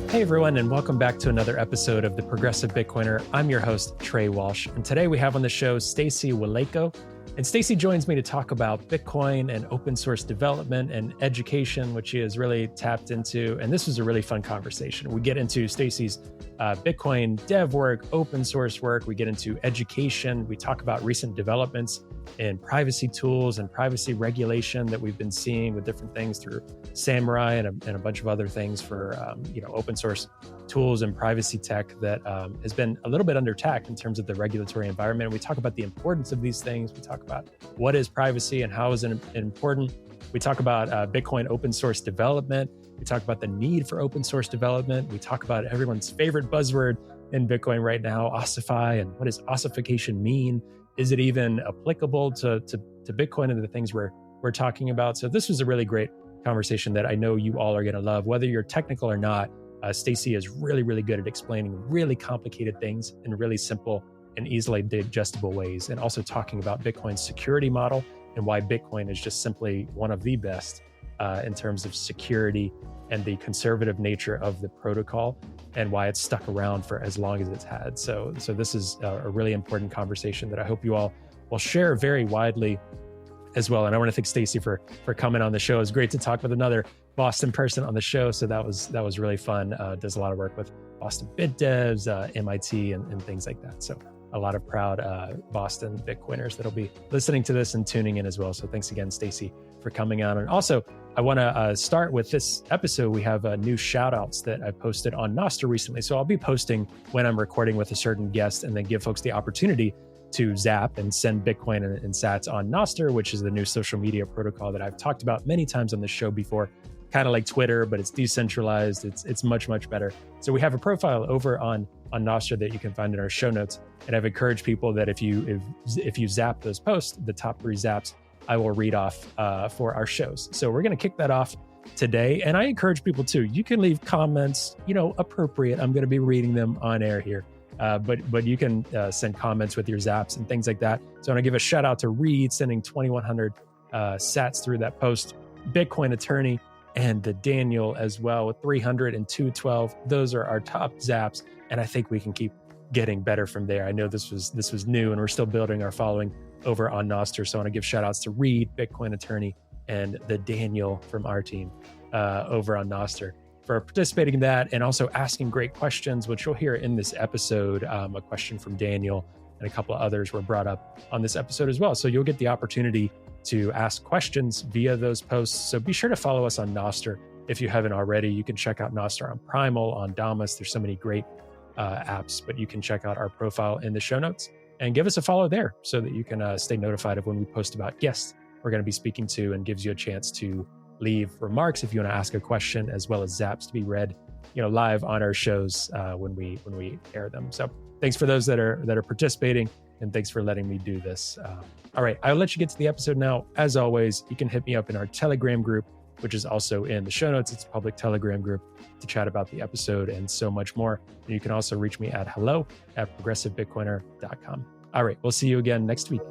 Hey everyone, and welcome back to another episode of The Progressive Bitcoiner. I'm your host, Trey Walsh, and today we have on the show Stacie Waleyko. And Stacie joins me to talk about Bitcoin and open source development and education, which she has really tapped into. And this was a really fun conversation. We get into Stacie's Bitcoin dev work, open source work. We get into education. We talk about recent developments in privacy tools and privacy regulation that we've been seeing with different things through Samurai and a bunch of other things for open source tools and privacy tech that has been a little bit under attack in terms of the regulatory environment. We talk about the importance of these things. We talk about what is privacy and how is it important. We talk about Bitcoin open source development. We talk about the need for open source development. We talk about everyone's favorite buzzword in Bitcoin right now, ossify, and what does ossification mean? Is it even applicable to Bitcoin and the things we're talking about? So this was a really great conversation that I know you all are going to love, whether you're technical or not. Stacie is really, really good at explaining really complicated things in really simple and easily digestible ways, and also talking about Bitcoin's security model and why Bitcoin is just simply one of the best in terms of security and the conservative nature of the protocol and why it's stuck around for as long as it's had. So this is a really important conversation that I hope you all will share very widely as well. And I want to thank Stacie for coming on the show. It's great to talk with another Boston person on the show. So that was really fun. Does a lot of work with Boston Bit Devs, MIT, and things like that. So a lot of proud Boston Bitcoiners that'll be listening to this and tuning in as well. So thanks again, Stacie, for coming on. And also, I want to start with this episode. We have new shout outs that I posted on Nostr recently. So I'll be posting when I'm recording with a certain guest and then give folks the opportunity to zap and send Bitcoin and sats on Nostr, which is the new social media protocol that I've talked about many times on the show before. Kind of like Twitter, but it's decentralized. It's much, much better. So we have a profile over on Nostr that you can find in our show notes. And I've encouraged people that if you zap those posts, the top 3 zaps, I will read off for our shows. So we're going to kick that off today. And I encourage people too, you can leave comments, appropriate. I'm going to be reading them on air here. But you can send comments with your zaps and things like that. So I want to give a shout out to Reed sending 2,100 sats through that post, Bitcoin Attorney, and the Daniel as well with 300 and 212. Those are our top zaps, and I think we can keep getting better from there. I know this was new, and we're still building our following over on Nostr. So I want to give shout outs to Reed, Bitcoin Attorney, and the Daniel from our team over on Nostr for participating in that and also asking great questions, which you'll hear in this episode. A question from Daniel and a couple of others were brought up on this episode as well. So you'll get the opportunity to ask questions via those posts. So be sure to follow us on Nostr if you haven't already. You can check out Nostr on Primal, on Damus. There's so many great apps, but you can check out our profile in the show notes and give us a follow there so that you can stay notified of when we post about guests we're going to be speaking to, and gives you a chance to leave remarks if you want to ask a question, as well as zaps to be read, live on our shows when we air them. So thanks for those that are participating, and thanks for letting me do this. All right, I'll let you get to the episode now. As always, you can hit me up in our Telegram group, which is also in the show notes. It's a public Telegram group to chat about the episode and so much more. And you can also reach me at hello@progressivebitcoiner.com. All right, we'll see you again next week.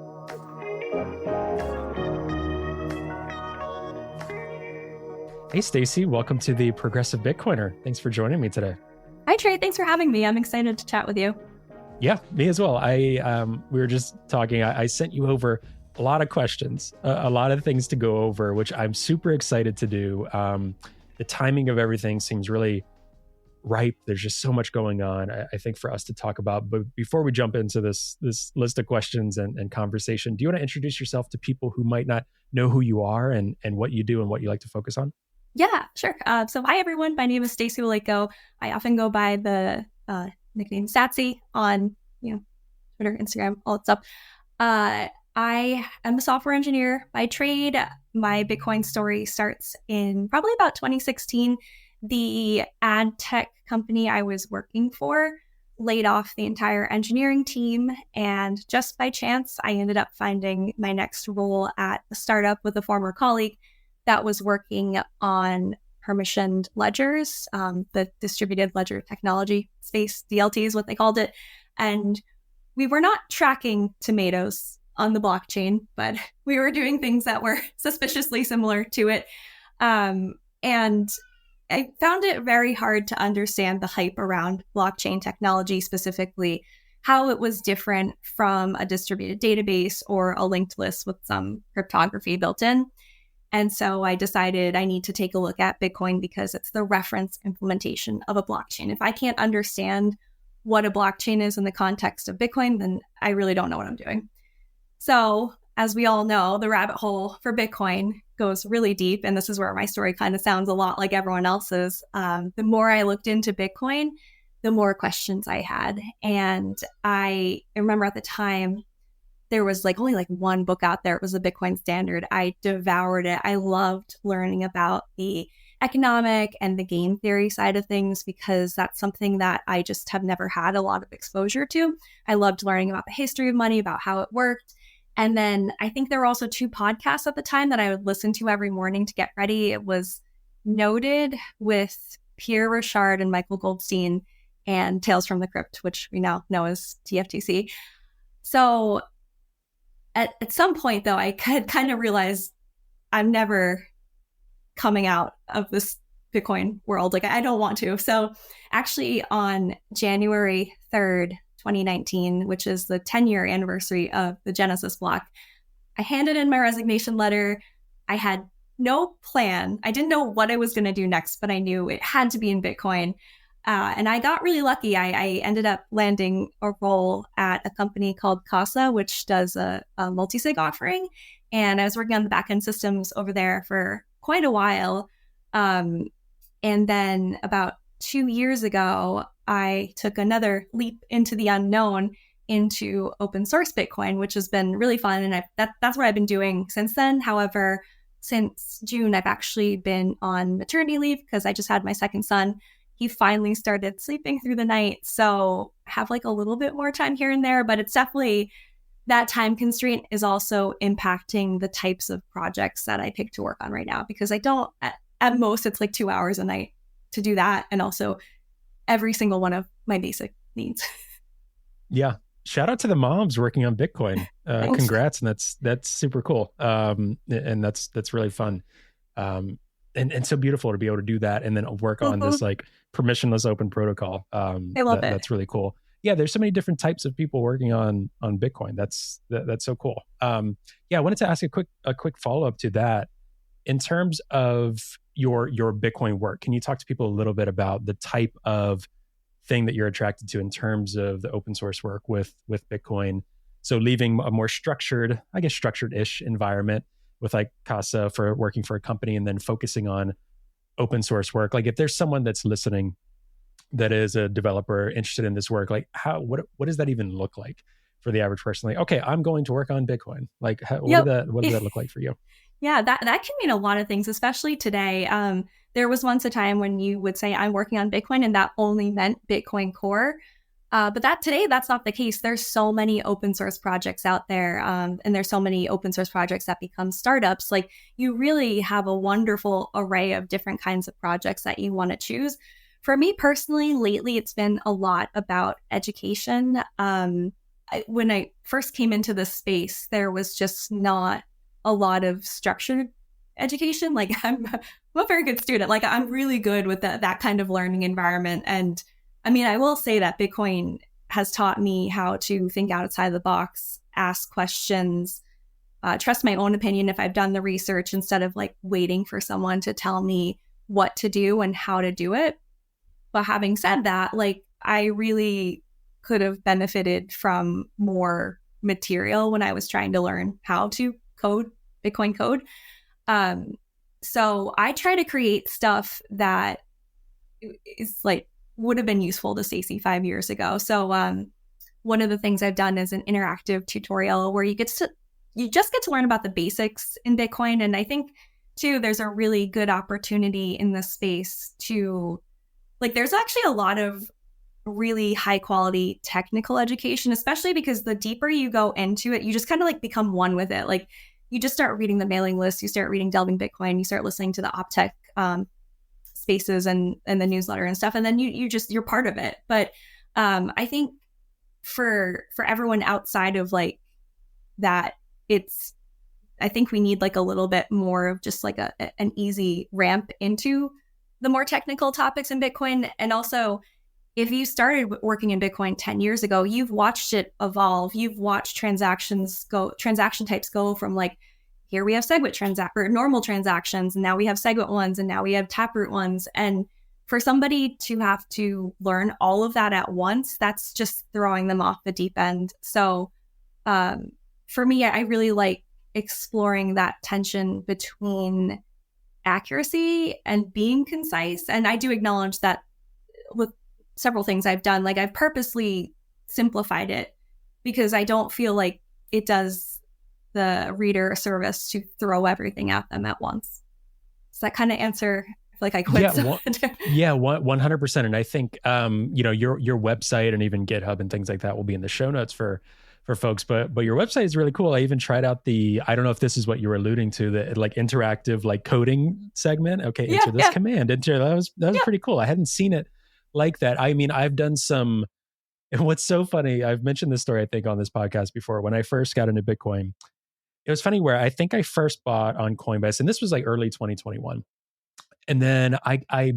Hey, Stacie, welcome to the Progressive Bitcoiner. Thanks for joining me today. Hi, Trey. Thanks for having me. I'm excited to chat with you. Yeah, me as well. We were just talking. I sent you over a lot of questions, a lot of things to go over, which I'm super excited to do. The timing of everything seems really ripe. There's just so much going on, I think, for us to talk about. But before we jump into this list of questions and conversation, do you want to introduce yourself to people who might not know who you are and what you do and what you like to focus on? Yeah, sure. So hi, everyone. My name is Stacie Waleyko. I often go by the nickname Stacie on Twitter, Instagram, all that stuff. I am a software engineer by trade. My Bitcoin story starts in probably about 2016. The ad tech company I was working for laid off the entire engineering team, and just by chance, I ended up finding my next role at a startup with a former colleague that was working on permissioned ledgers, the distributed ledger technology space, DLT is what they called it. And we were not tracking tomatoes on the blockchain, but we were doing things that were suspiciously similar to it. And I found it very hard to understand the hype around blockchain technology, specifically how it was different from a distributed database or a linked list with some cryptography built in. And so I decided I need to take a look at Bitcoin because it's the reference implementation of a blockchain. If I can't understand what a blockchain is in the context of Bitcoin, then I really don't know what I'm doing. So as we all know, the rabbit hole for Bitcoin goes really deep. And this is where my story kind of sounds a lot like everyone else's. The more I looked into Bitcoin, the more questions I had. And I remember at the time, there was only one book out there. It was the Bitcoin Standard. I devoured it. I loved learning about the economic and the game theory side of things because that's something that I just have never had a lot of exposure to. I loved learning about the history of money, about how it worked. And then I think there were also 2 podcasts at the time that I would listen to every morning to get ready. It was Noted with Pierre Rochard and Michael Goldstein and Tales from the Crypt, which we now know as TFTC. So at some point, though, I kind of realized I'm never coming out of this Bitcoin world. I don't want to. So actually on January 3rd, 2019, which is the 10-year anniversary of the Genesis block, I handed in my resignation letter. I had no plan. I didn't know what I was going to do next, but I knew it had to be in Bitcoin. And I got really lucky. I ended up landing a role at a company called Casa, which does a multi-sig offering. And I was working on the backend systems over there for quite a while. And then about 2 years ago, I took another leap into the unknown into open source Bitcoin, which has been really fun. And that's what I've been doing since then. However, since June, I've actually been on maternity leave because I just had my second son. He finally started sleeping through the night. So I have a little bit more time here and there, but it's definitely that time constraint is also impacting the types of projects that I pick to work on right now, because I don't, at most, it's 2 hours a night to do that. And also every single one of my basic needs. Yeah. Shout out to the moms working on Bitcoin. Congrats. And that's super cool. And that's really fun. And so beautiful to be able to do that and then work on this permissionless open protocol. I love it. That's really cool. Yeah, there's so many different types of people working on Bitcoin. That's so cool. I wanted to ask a quick follow-up to that. In terms of your Bitcoin work, can you talk to people a little bit about the type of thing that you're attracted to in terms of the open source work with Bitcoin? So leaving a more structured-ish environment with Casa for working for a company and then focusing on open source work. If there's someone that's listening that is a developer interested in this work, what does that even look like for the average person? Okay, I'm going to work on Bitcoin. What does that look like for you? Yeah, that can mean a lot of things, especially today. There was once a time when you would say I'm working on Bitcoin and that only meant Bitcoin Core. But today, that's not the case. There's so many open source projects out there, and there's so many open source projects that become startups. You really have a wonderful array of different kinds of projects that you want to choose. For me personally, lately, it's been a lot about education. When I first came into this space, there was just not a lot of structured education. I'm a very good student. I'm really good with that kind of learning environment. And I mean, I will say that Bitcoin has taught me how to think outside the box, ask questions, trust my own opinion if I've done the research instead of waiting for someone to tell me what to do and how to do it. But having said that, I really could have benefited from more material when I was trying to learn how to code Bitcoin code. So I try to create stuff that is would have been useful to Stacie 5 years ago. So one of the things I've done is an interactive tutorial where you just get to learn about the basics in Bitcoin. And I think too, there's a really good opportunity in this space to there's actually a lot of really high quality technical education, especially because the deeper you go into it, you just kind of become one with it. You just start reading the mailing list, you start reading Delving Bitcoin, you start listening to the OpTech spaces and the newsletter and stuff. And then you're part of it. But I think for everyone outside of that, I think we need a little bit more of just an easy ramp into the more technical topics in Bitcoin. And also, if you started working in Bitcoin 10 years ago, you've watched it evolve. You've watched transaction types go from like, here we have SegWit or normal transactions, and now we have SegWit ones, and now we have Taproot ones. And for somebody to have to learn all of that at once, that's just throwing them off the deep end. So for me, I really like exploring that tension between accuracy and being concise. And I do acknowledge that with several things I've done, like I've purposely simplified it because I don't feel like it does the reader a service to throw everything at them at once. Does that kind of answer? Like I quit. Yeah, 100%. And I think, your website and even GitHub and things like that will be in the show notes for folks, but your website is really cool. I even tried out I don't know if this is what you were alluding to, the like interactive, like coding segment. Okay. Enter this command. That was pretty cool. I hadn't seen it like that. I mean, I've done some, and what's so funny, I've mentioned this story, I think, on this podcast before. When I first got into Bitcoin, it was funny where I think I first bought on Coinbase, and this was like early 2021. And then I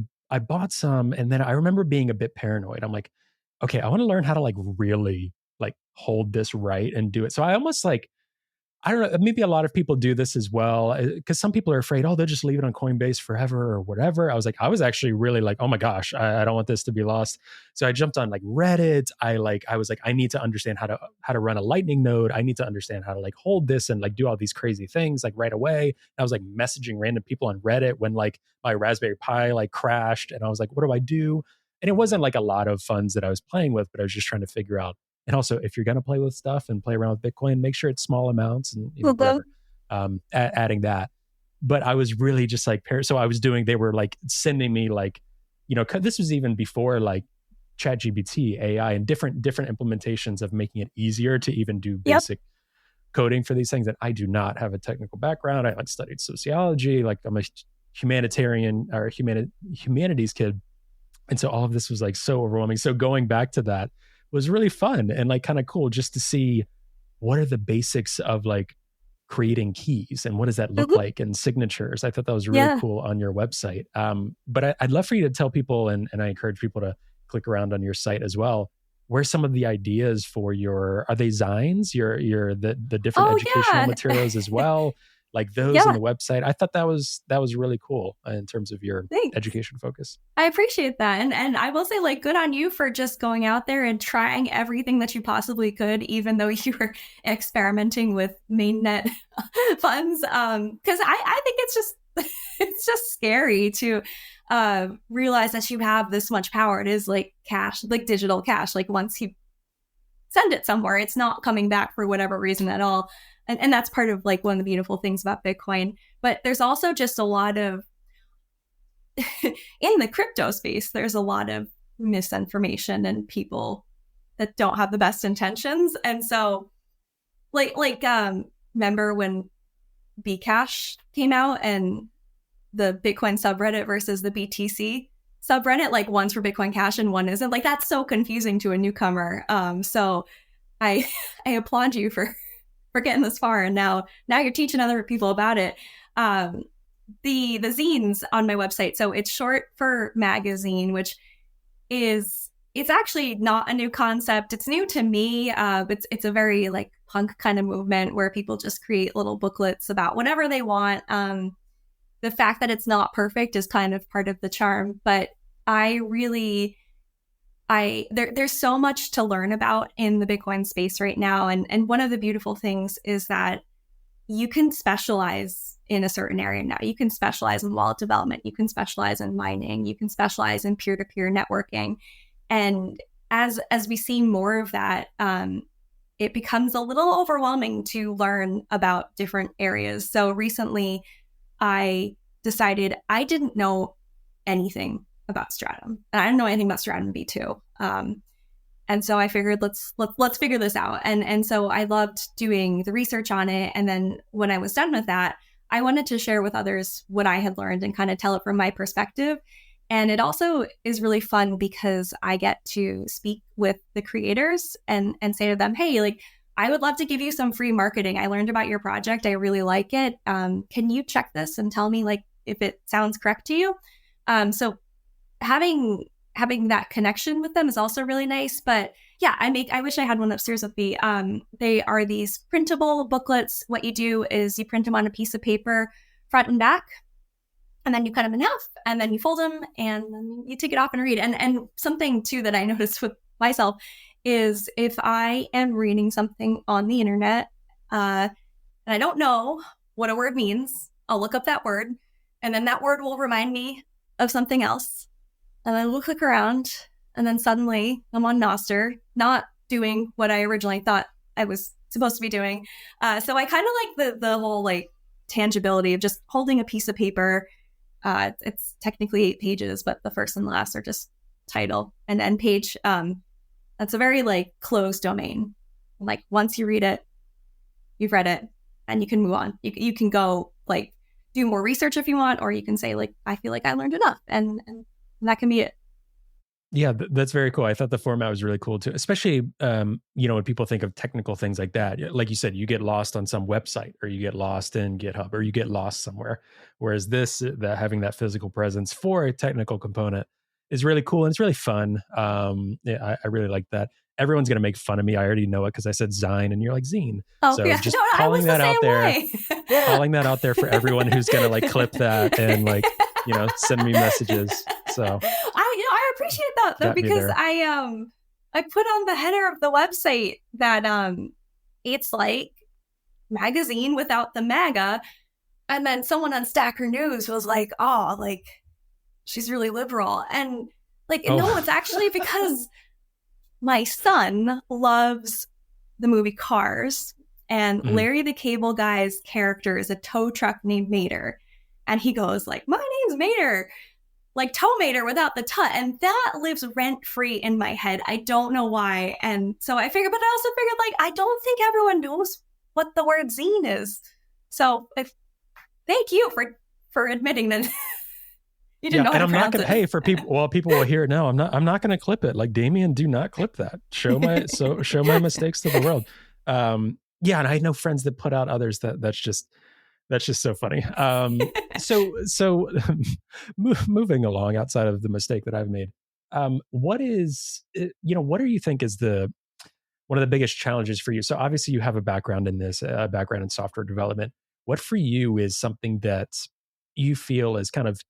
bought some, and then I remember being a bit paranoid. I'm like, okay, I want to learn how to like really like hold this right and do it. So I almost like, I don't know, maybe a lot of people do this as well, because some people are afraid, oh, they'll just leave it on Coinbase forever or whatever. I was actually really like, oh my gosh, I don't want this to be lost. So I jumped on like Reddit. I was like, I need to understand how to run a Lightning node. I need to understand how to like hold this and like do all these crazy things like right away. And I was like messaging random people on Reddit when like my Raspberry Pi like crashed, and I was like, what do I do? And it wasn't like a lot of funds that I was playing with, but I was just trying to figure out. And also, if you're going to play with stuff and play around with Bitcoin, make sure it's small amounts and whatever, adding that. But I was really just like, so I was they were like sending me like, this was even before like ChatGPT, AI, and different implementations of making it easier to even do basic coding for these things. And I do not have a technical background. I like studied sociology, like I'm a humanitarian or humanities kid. And so all of this was like so overwhelming. So going back to that was really fun and like kind of cool just to see what are the basics of like creating keys and what does that look like and signatures. I thought that was really cool on your website. But I'd love for you to tell people, and I encourage people to click around on your site as well, where some of the ideas for are they Zines, the different educational materials as well, like those on the website. I thought that was really cool in terms of your education focus. I appreciate that. And I will say, like, good on you for just going out there and trying everything that you possibly could, even though you were experimenting with mainnet funds. Because I think it's just scary to realize that you have this much power. It is like cash, like digital cash. Like once you send it somewhere, it's not coming back for whatever reason at all. And that's part of like one of the beautiful things about Bitcoin. But there's also just a lot of, in the crypto space, there's a lot of misinformation and people that don't have the best intentions. And so remember when Bcash came out and the Bitcoin subreddit versus the BTC subreddit, like one's for Bitcoin Cash and one isn't, like that's so confusing to a newcomer. So I applaud you for getting this far, and now you're teaching other people about it. The zines on my website, so it's short for magazine, which it's actually not a new concept. It's new to me. It's a very like punk kind of movement where people just create little booklets about whatever they want. The fact that it's not perfect is kind of part of the charm, but there's so much to learn about in the Bitcoin space right now. And one of the beautiful things is that you can specialize in a certain area now. You can specialize in wallet development. You can specialize in mining. You can specialize in peer-to-peer networking. And as we see more of that, it becomes a little overwhelming to learn about different areas. So recently, I decided I didn't know anything about Stratum, and I didn't know anything about Stratum V2. And so I figured let's figure this out. And so I loved doing the research on it. And then when I was done with that, I wanted to share with others what I had learned and kind of tell it from my perspective. And it also is really fun because I get to speak with the creators and say to them, hey, like, I would love to give you some free marketing. I learned about your project. I really like it. Can you check this and tell me like if it sounds correct to you? So having that connection with them is also really nice. But yeah, I wish I had one upstairs with me. They are these printable booklets. What you do is you print them on a piece of paper, front and back, and then you cut them in half, and then you fold them, and then you take it off and read. And something too that I noticed with myself is if I am reading something on the internet, and I don't know what a word means, I'll look up that word, and then that word will remind me of something else. And then we'll click around, and then suddenly I'm on Noster, not doing what I originally thought I was supposed to be doing. So I kind of like the whole like tangibility of just holding a piece of paper. It's technically 8 pages, but the first and last are just title and end page. That's a very like closed domain. Like once you read it, you've read it, and you can move on. You can go like do more research if you want, or you can say like, I feel like I learned enough, and that can be it. Yeah, that's very cool. I thought the format was really cool too, especially, when people think of technical things like that. Like you said, you get lost on some website, or you get lost in GitHub, or you get lost somewhere. Whereas having that physical presence for a technical component is really cool, and it's really fun. I really like that. Everyone's going to make fun of me. I already know it because I said Zine and you're like Zine. Oh, so yeah. just No, calling that out there, yeah. calling that out there for everyone who's going to like clip that and like, send me messages. So I appreciate that though, because I put on the header of the website that it's like magazine without the MAGA, and then someone on Stacker News was like, "Oh, like she's really liberal," and like no, it's actually because my son loves the movie Cars, and Larry the Cable Guy's character is a tow truck named Mater, and he goes like, "My name's Mater." Like tow mater without the tut, and that lives rent free in my head. I don't know why, and so I figured. But I also figured, like, I don't think everyone knows what the word zine is. So, thank you for admitting that you didn't know. And I'm not going to. Hey, for people, well, people will hear it now. I'm not going to clip it. Like Damien, do not clip that. Show my mistakes to the world. Yeah, and I know friends that put out others that's just so funny. So moving along outside of the mistake that I've made, what do you think is one of the biggest challenges for you? So obviously you have a background in this, a background in software development. What for you is something that you feel is kind of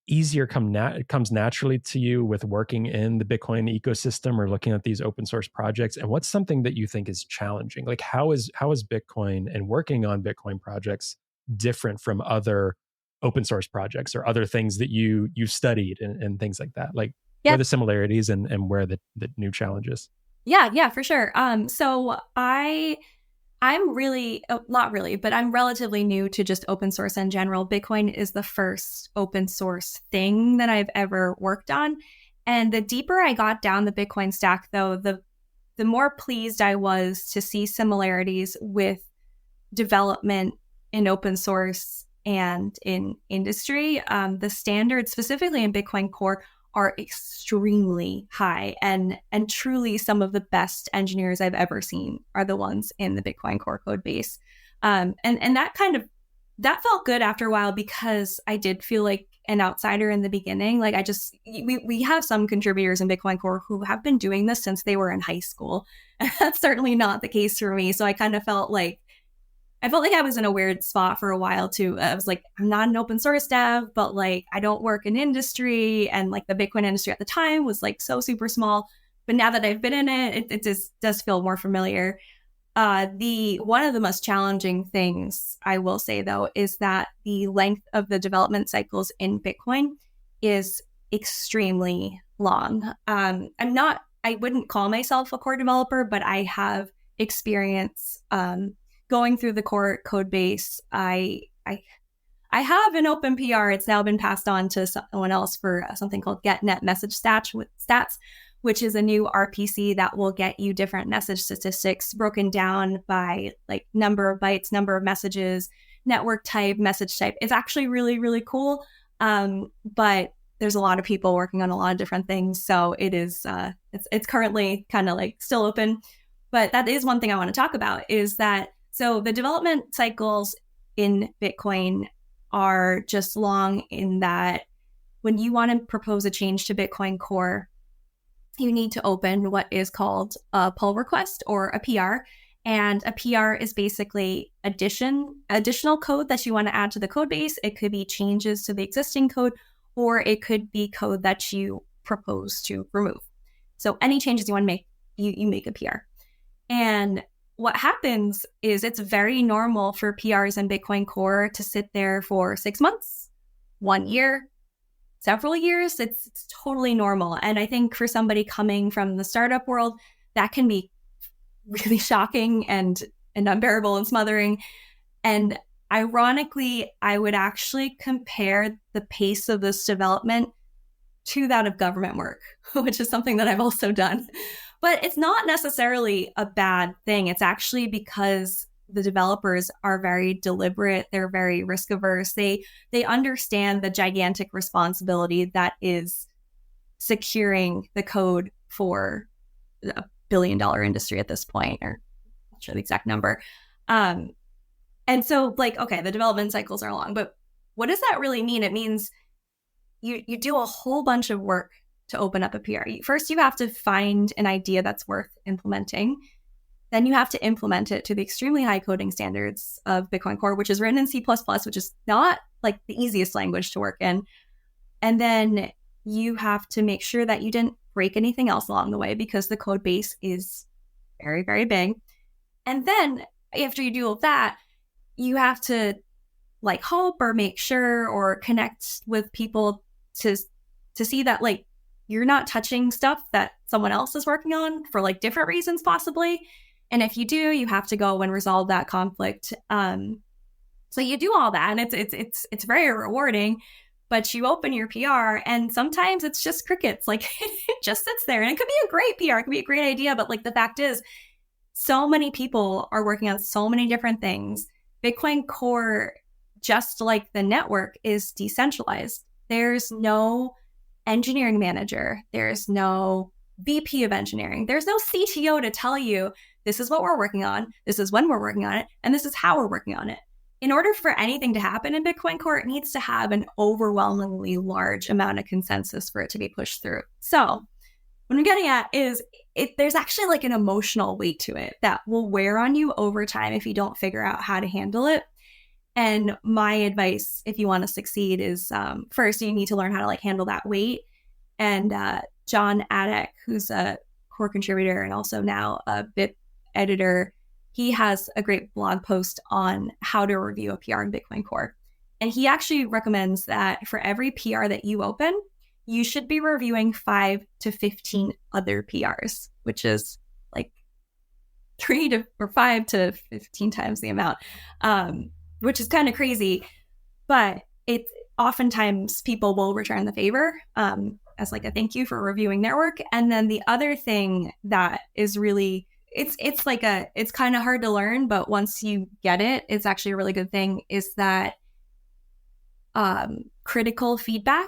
easier comes naturally to you with working in the Bitcoin ecosystem or looking at these open source projects? And what's something that you think is challenging? Like how is Bitcoin and working on Bitcoin projects different from other open source projects or other things that you studied and things like that? Like where are the similarities and where are the new challenges? Yeah, for sure. So I'm really, not really, but I'm relatively new to just open source in general. Bitcoin is the first open source thing that I've ever worked on. And the deeper I got down the Bitcoin stack, though, the more pleased I was to see similarities with development in open source and in industry. The standards, specifically in Bitcoin Core, are extremely high, and truly some of the best engineers I've ever seen are the ones in the Bitcoin Core code base. And that felt good after a while, because I did feel like an outsider in the beginning. Like we have some contributors in Bitcoin Core who have been doing this since they were in high school. And that's certainly not the case for me. So I kind of felt like I was in a weird spot for a while too. I was like, I'm not an open source dev, but like I don't work in industry, and like the Bitcoin industry at the time was like so super small. But now that I've been in it, it just does feel more familiar. One of the most challenging things I will say though is that the length of the development cycles in Bitcoin is extremely long. I wouldn't call myself a core developer, but I have experience going through the core code base. I have an open PR. It's now been passed on to someone else for something called GetNet Message Stats, which is a new RPC that will get you different message statistics broken down by like number of bytes, number of messages, network type, message type. It's actually really, really cool. But there's a lot of people working on a lot of different things. So it is, it's currently kind of like still open. But that is one thing I want to talk about, is that so the development cycles in Bitcoin are just long in that when you want to propose a change to Bitcoin Core, you need to open what is called a pull request or a PR. And a PR is basically additional code that you want to add to the code base. It could be changes to the existing code, or it could be code that you propose to remove. So any changes you want to make, you make a PR. And what happens is it's very normal for PRs in Bitcoin Core to sit there for 6 months, 1 year, several years. It's totally normal. And I think for somebody coming from the startup world, that can be really shocking and unbearable and smothering. And ironically, I would actually compare the pace of this development to that of government work, which is something that I've also done. But it's not necessarily a bad thing. It's actually because the developers are very deliberate. They're very risk averse. They understand the gigantic responsibility that is securing the code for a billion-dollar industry at this point, or I'm not sure the exact number. And so, like, okay, the development cycles are long, but what does that really mean? It means you do a whole bunch of work to open up a PR. First, you have to find an idea that's worth implementing. Then you have to implement it to the extremely high coding standards of Bitcoin Core, which is written in C++, which is not like the easiest language to work in. And then you have to make sure that you didn't break anything else along the way, because the code base is very, very big. And then after you do all that, you have to like hope or make sure or connect with people to see that like you're not touching stuff that someone else is working on for like different reasons possibly. And if you do, you have to go and resolve that conflict. So you do all that, and it's very rewarding. But you open your PR, and sometimes it's just crickets. Like it just sits there, and it could be a great PR, it could be a great idea. But like the fact is, so many people are working on so many different things. Bitcoin Core, just like the network, is decentralized. There's no engineering manager. There's no VP of engineering. There's no CTO to tell you this is what we're working on, this is when we're working on it, and this is how we're working on it. In order for anything to happen in Bitcoin Core, it needs to have an overwhelmingly large amount of consensus for it to be pushed through. So what I'm getting at is there's actually like an emotional weight to it that will wear on you over time if you don't figure out how to handle it. And my advice, if you want to succeed, is first you need to learn how to like handle that weight. And John Adek, who's a core contributor and also now a Bit editor, he has a great blog post on how to review a PR in Bitcoin Core. And he actually recommends that for every PR that you open, you should be reviewing 5 to 15 other PRs, which is like 5 to 15 times the amount, which is kind of crazy. But it oftentimes people will return the favor as like a thank you for reviewing their work. And then the other thing that is really it's kind of hard to learn, but once you get it, it's actually a really good thing, is that critical feedback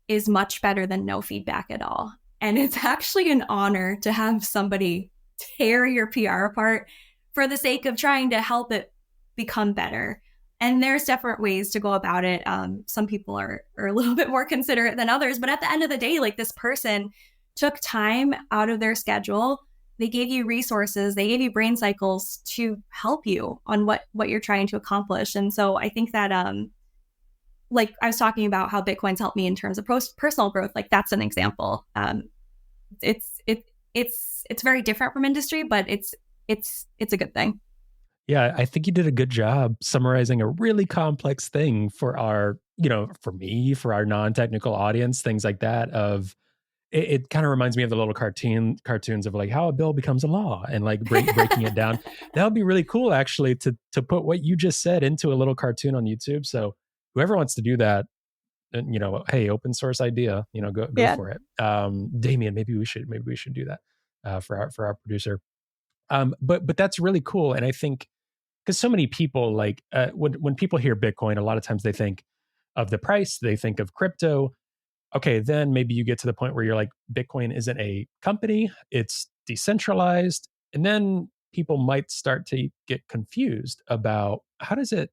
is much better than no feedback at all. And it's actually an honor to have somebody tear your PR apart for the sake of trying to help it become better. And there's different ways to go about it. Some people are a little bit more considerate than others, but at the end of the day, like this person took time out of their schedule. They gave you resources, they gave you brain cycles to help you on what you're trying to accomplish. And so I think that, like I was talking about how Bitcoin's helped me in terms of personal growth, like that's an example. It's very different from industry, but it's a good thing. Yeah, I think you did a good job summarizing a really complex thing for our, for me, for our non-technical audience, things like that. It kind of reminds me of the little cartoons of like how a bill becomes a law and like breaking it down. That would be really cool, actually, to put what you just said into a little cartoon on YouTube. So whoever wants to do that, hey, open source idea, go for it. Damien, maybe we should do that for our producer. But that's really cool, and I think because so many people like when people hear Bitcoin, a lot of times they think of the price, they think of crypto. Okay, then maybe you get to the point where you're like, Bitcoin isn't a company, it's decentralized. And then people might start to get confused about how did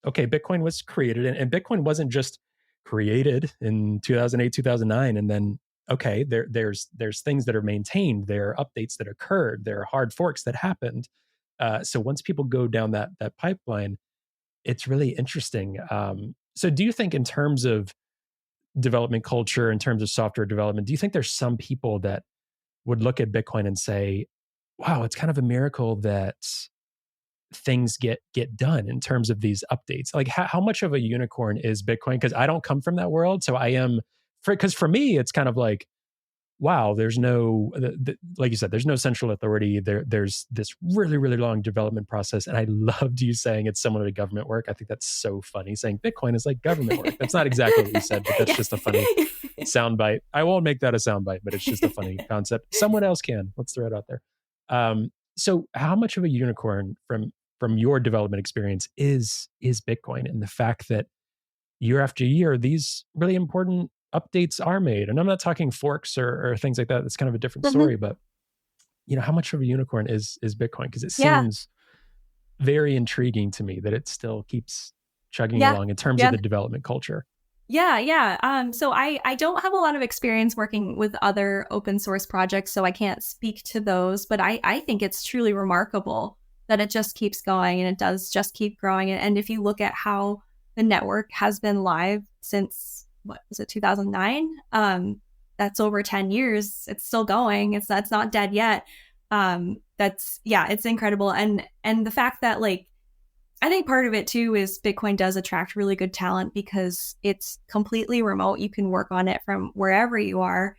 Bitcoin was created. And Bitcoin wasn't just created in 2008, 2009, and then okay, there's things that are maintained, there are updates that occurred, there are hard forks that happened. So once people go down that pipeline, it's really interesting. So do you think in terms of development culture, in terms of software development, do you think there's some people that would look at Bitcoin and say, wow, it's kind of a miracle that things get done in terms of these updates? Like how much of a unicorn is Bitcoin? Because I don't come from that world. So I am, because for me, it's kind of like, wow, there's no, like you said, there's no central authority. There's this really, really long development process. And I loved you saying it's similar to government work. I think that's so funny, saying Bitcoin is like government work. That's not exactly what you said, but that's just a funny soundbite. I won't make that a soundbite, but it's just a funny concept. Someone else can. Let's throw it out there. So how much of a unicorn from your development experience is Bitcoin, and the fact that year after year, these really important updates are made? And I'm not talking forks or things like that. That's kind of a different story, but how much of a unicorn is Bitcoin? Because it Yeah. seems very intriguing to me that it still keeps chugging Yeah. along in terms of the development culture. Yeah. So I don't have a lot of experience working with other open source projects, so I can't speak to those, but I think it's truly remarkable that it just keeps going, and it does just keep growing. And if you look at how the network has been live since, what was it, 2009? That's over 10 years. It's still going. It's not dead yet. It's incredible. And the fact that, like, I think part of it too is Bitcoin does attract really good talent because it's completely remote. You can work on it from wherever you are.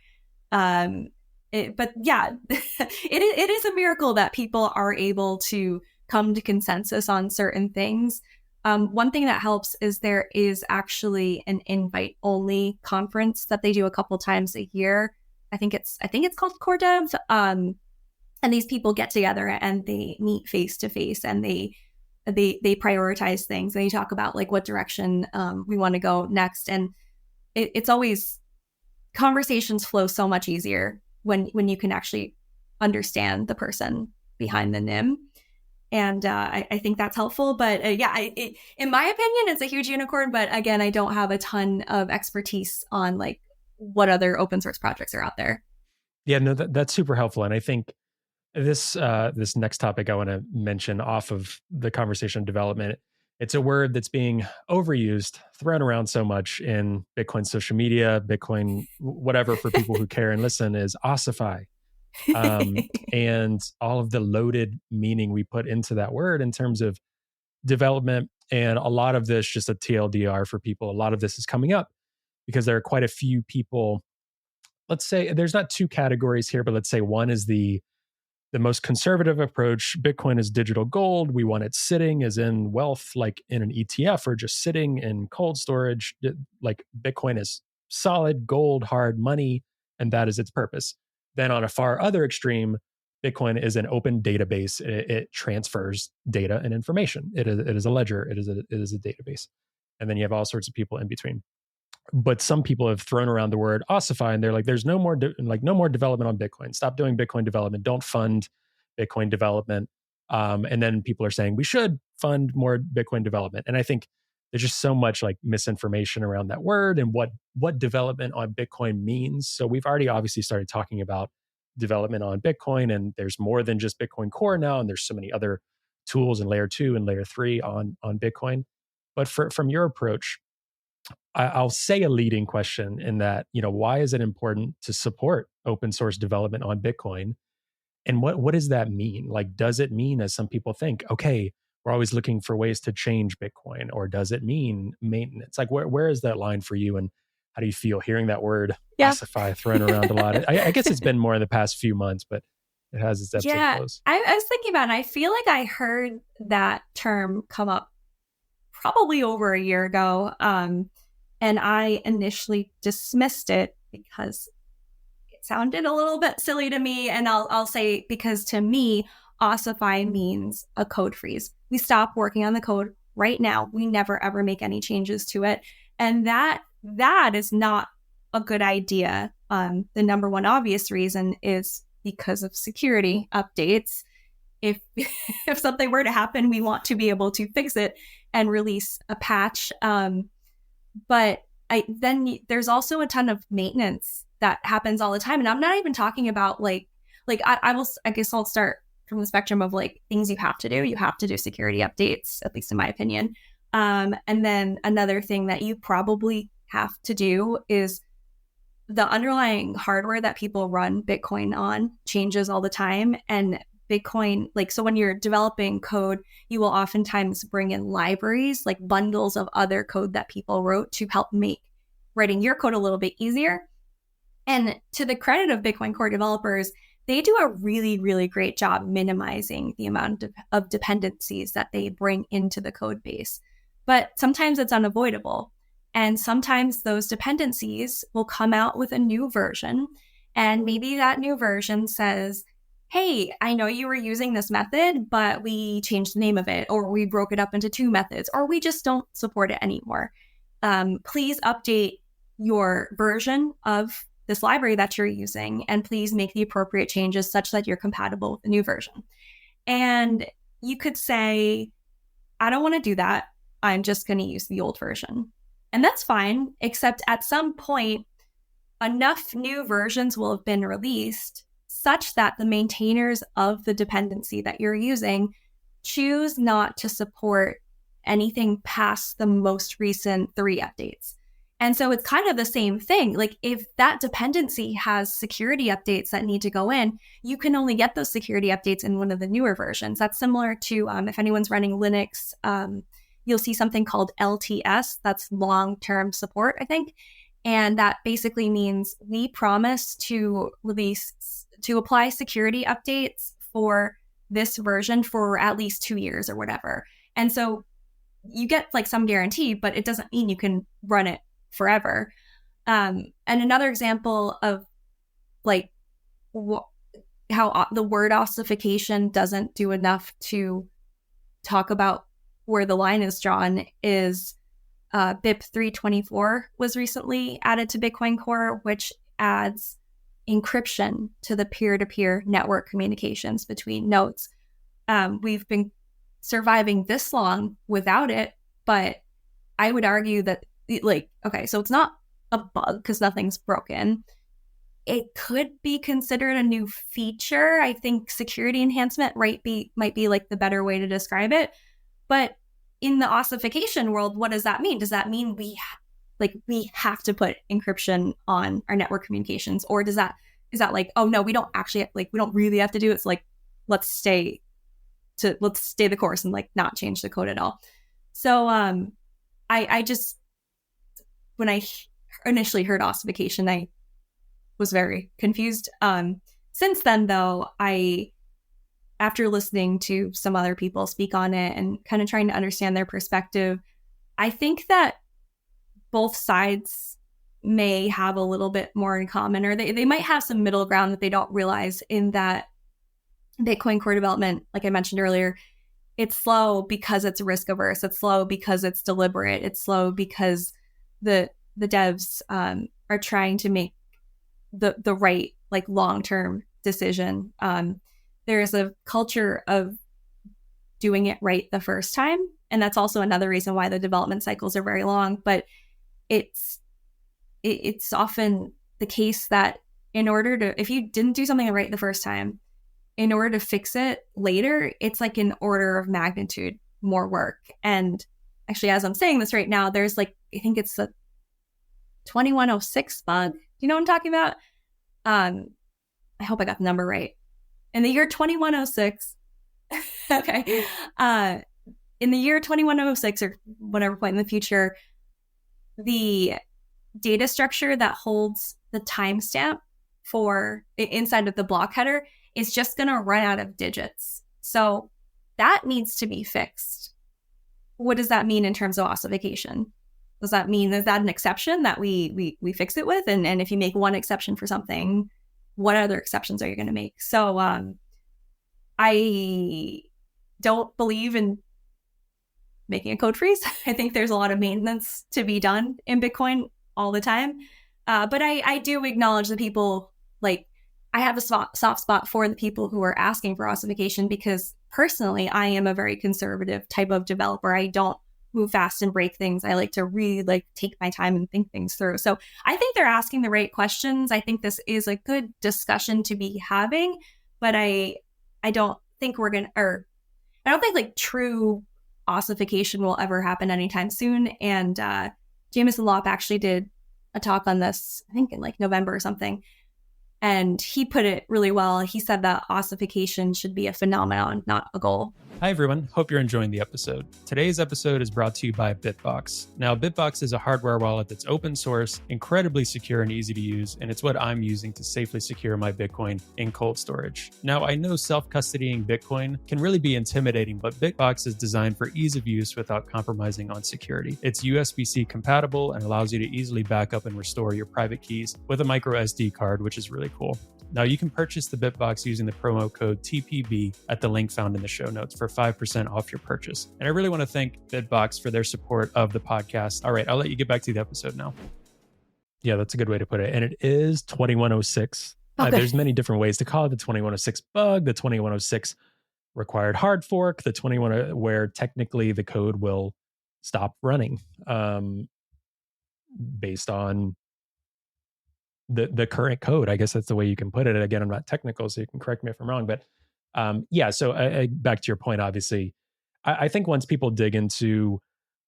But yeah, it is a miracle that people are able to come to consensus on certain things. One thing that helps is there is actually an invite-only conference that they do a couple times a year. I think it's called Core Dev. And these people get together and they meet face to face, and they prioritize things, and they talk about like what direction we want to go next. And it's always, conversations flow so much easier when you can actually understand the person behind the NIM. And I think that's helpful. But in my opinion, it's a huge unicorn. But again, I don't have a ton of expertise on like what other open source projects are out there. Yeah, no, that's super helpful. And I think this next topic I want to mention off of the conversation of development, it's a word that's being overused, thrown around so much in Bitcoin social media, Bitcoin, whatever, for people who care and listen, is ossify. And all of the loaded meaning we put into that word in terms of development. And a lot of this, just a TLDR for people, a lot of this is coming up because there are quite a few people. Let's say there's not two categories here, but let's say one is the most conservative approach. Bitcoin is digital gold. We want it sitting as in wealth, like in an ETF, or just sitting in cold storage. Like Bitcoin is solid gold, hard money, and that is its purpose. Then on a far other extreme, Bitcoin is an open database. It transfers data and information. It is a ledger. It is a database. And then you have all sorts of people in between. But some people have thrown around the word ossify, and they're like, there's no more no more development on Bitcoin. Stop doing Bitcoin development. Don't fund Bitcoin development. And then people are saying we should fund more Bitcoin development. And I think there's just so much like misinformation around that word and what development on Bitcoin means. So we've already obviously started talking about development on Bitcoin, and there's more than just Bitcoin Core now, and there's so many other tools in layer 2 and layer 3 on Bitcoin. But from your approach, I'll say a leading question in that, why is it important to support open source development on Bitcoin? And what does that mean? Like, does it mean, as some people think, okay, we're always looking for ways to change Bitcoin, or does it mean maintenance? Like, where is that line for you? And how do you feel hearing that word ossify thrown around a lot? I guess it's been more in the past few months, but it has its ebbs and flows. I was thinking about it, and I feel like I heard that term come up probably over a year ago. And I initially dismissed it because it sounded a little bit silly to me. And I'll say, because to me, ossify means a code freeze. We stop working on the code right now. We never, ever make any changes to it. And that is not a good idea. The number one obvious reason is because of security updates. If something were to happen, we want to be able to fix it and release a patch. But There's also a ton of maintenance that happens all the time. And I'm not even talking about I guess I'll start from the spectrum of like things you have to do. You have to do security updates, at least in my opinion. And then another thing that you probably have to do is the underlying hardware that people run Bitcoin on changes all the time. And Bitcoin, so when you're developing code, you will oftentimes bring in libraries, like bundles of other code that people wrote to help make writing your code a little bit easier. And to the credit of Bitcoin Core developers, they do a really, really great job minimizing the amount of dependencies that they bring into the code base. But sometimes it's unavoidable. And sometimes those dependencies will come out with a new version. And maybe that new version says, hey, I know you were using this method, but we changed the name of it, or we broke it up into 2 methods, or we just don't support it anymore. Please update your version of this library that you're using, and please make the appropriate changes such that you're compatible with the new version. And you could say, I don't want to do that. I'm just going to use the old version. And that's fine, except at some point, enough new versions will have been released such that the maintainers of the dependency that you're using choose not to support anything past the most recent 3 updates. And so it's kind of the same thing. Like if that dependency has security updates that need to go in, you can only get those security updates in one of the newer versions. That's similar to if anyone's running Linux, you'll see something called LTS. That's long-term support, I think. And that basically means we promise to apply security updates for this version for at least 2 years or whatever. And so you get like some guarantee, but it doesn't mean you can run it forever. And another example of like how the word ossification doesn't do enough to talk about where the line is drawn is BIP 324 was recently added to Bitcoin Core, which adds encryption to the peer-to-peer network communications between nodes. We've been surviving this long without it, but I would argue that so it's not a bug because nothing's broken. It could be considered a new feature. I think security enhancement might be like the better way to describe it. But in the ossification world, what does that mean? Does that mean we have to put encryption on our network communications, or is that like, oh no, we don't actually we don't really have to do it. It's like let's stay the course and like not change the code at all. So I just, when I initially heard ossification, I was very confused. Since then, though, after listening to some other people speak on it and kind of trying to understand their perspective, I think that both sides may have a little bit more in common, or they might have some middle ground that they don't realize, in that Bitcoin core development, like I mentioned earlier, it's slow because it's risk averse. It's slow because it's deliberate. It's slow because the devs are trying to make the right long-term decision. There's a culture of doing it right the first time, and that's also another reason why the development cycles are very long. But it's often the case that if you didn't do something right the first time, in order to fix it later, it's like an order of magnitude more work. And actually, as I'm saying this right now, there's I think it's a 2106 bug. Do you know what I'm talking about? I hope I got the number right. In the year 2106, okay, in the year 2106 or whatever point in the future, the data structure that holds the timestamp for inside of the block header is just going to run out of digits. So that needs to be fixed. What does that mean in terms of ossification? Does that mean, is that an exception that we fix it with? And if you make one exception for something, what other exceptions are you going to make? So I don't believe in making a code freeze. I think there's a lot of maintenance to be done in Bitcoin all the time. But I do acknowledge the people, I have a soft spot for the people who are asking for ossification, because personally, I am a very conservative type of developer. I don't move fast and break things. I like to really like take my time and think things through. So I think they're asking the right questions. I think this is a good discussion to be having, but I don't think I don't think like true ossification will ever happen anytime soon. And Jameson Lopp actually did a talk on this, I think in like November or something. And he put it really well. He said that ossification should be a phenomenon, not a goal. Hi, everyone. Hope you're enjoying the episode. Today's episode is brought to you by Bitbox. Now, Bitbox is a hardware wallet that's open source, incredibly secure and easy to use, and it's what I'm using to safely secure my Bitcoin in cold storage. Now, I know self-custodying Bitcoin can really be intimidating, but Bitbox is designed for ease of use without compromising on security. It's USB-C compatible and allows you to easily back up and restore your private keys with a micro SD card, which is really cool. Now, you can purchase the Bitbox using the promo code TPB at the link found in the show notes for 5% off your purchase. And I really want to thank Bitbox for their support of the podcast. All right, I'll let you get back to the episode now. Yeah, that's a good way to put it. And it is 2106. Okay. There's many different ways to call it. The 2106 bug, the 2106 required hard fork, the 21 where technically the code will stop running based on the current code. I guess that's the way you can put it. Again, I'm not technical, so you can correct me if I'm wrong. But yeah, so back to your point, obviously, I think once people dig into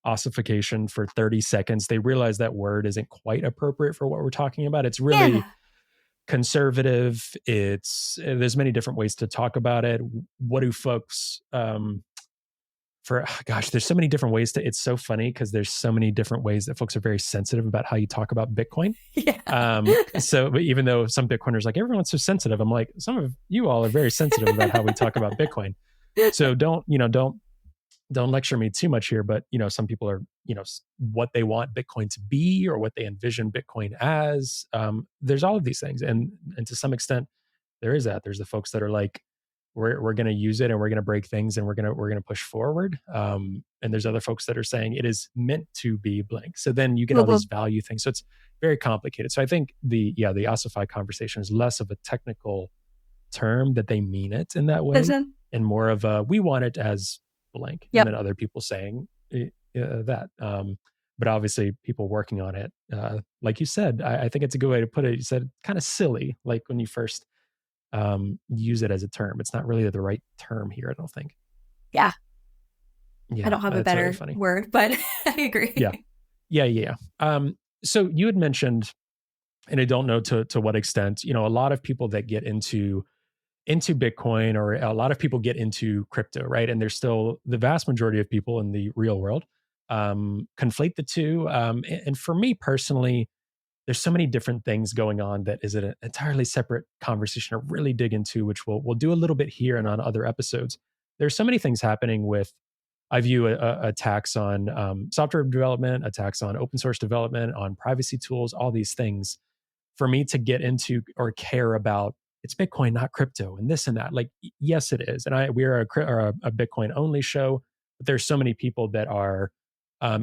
ossification for 30 seconds, they realize that word isn't quite appropriate for what we're talking about. It's really conservative. There's many different ways to talk about it. What do folks there's so many different ways it's so funny because there's so many different ways that folks are very sensitive about how you talk about Bitcoin. Yeah. But even though some Bitcoiners like, everyone's so sensitive, I'm like, some of you all are very sensitive about how we talk about Bitcoin. So don't lecture me too much here, but some people are, what they want Bitcoin to be or what they envision Bitcoin as. There's all of these things. And to some extent there's the folks that are like, we're going to use it and we're going to break things and we're going to push forward. And there's other folks that are saying it is meant to be blank. So then you get all these value things. So it's very complicated. So I think the ossify conversation is less of a technical term that they mean it in that way, and more of a, we want it as blank. Yep. And then other people saying that. But obviously people working on it, like you said, I think it's a good way to put it. You said kind of silly, like when you first use it as a term. It's not really the right term here, I don't think. Yeah. I don't have a better word, but I agree. Yeah. So you had mentioned, and I don't know to what extent, a lot of people that get into Bitcoin, or a lot of people get into crypto, right? And there's still the vast majority of people in the real world conflate the two. And for me personally, there's so many different things going on that is an entirely separate conversation to really dig into, which we'll do a little bit here and on other episodes. There's so many things happening with, I view attacks on software development, attacks on open source development, on privacy tools, all these things. For me to get into or care about, it's Bitcoin, not crypto, and this and that. Like, yes, it is. And we are a Bitcoin only show, but there's so many people that are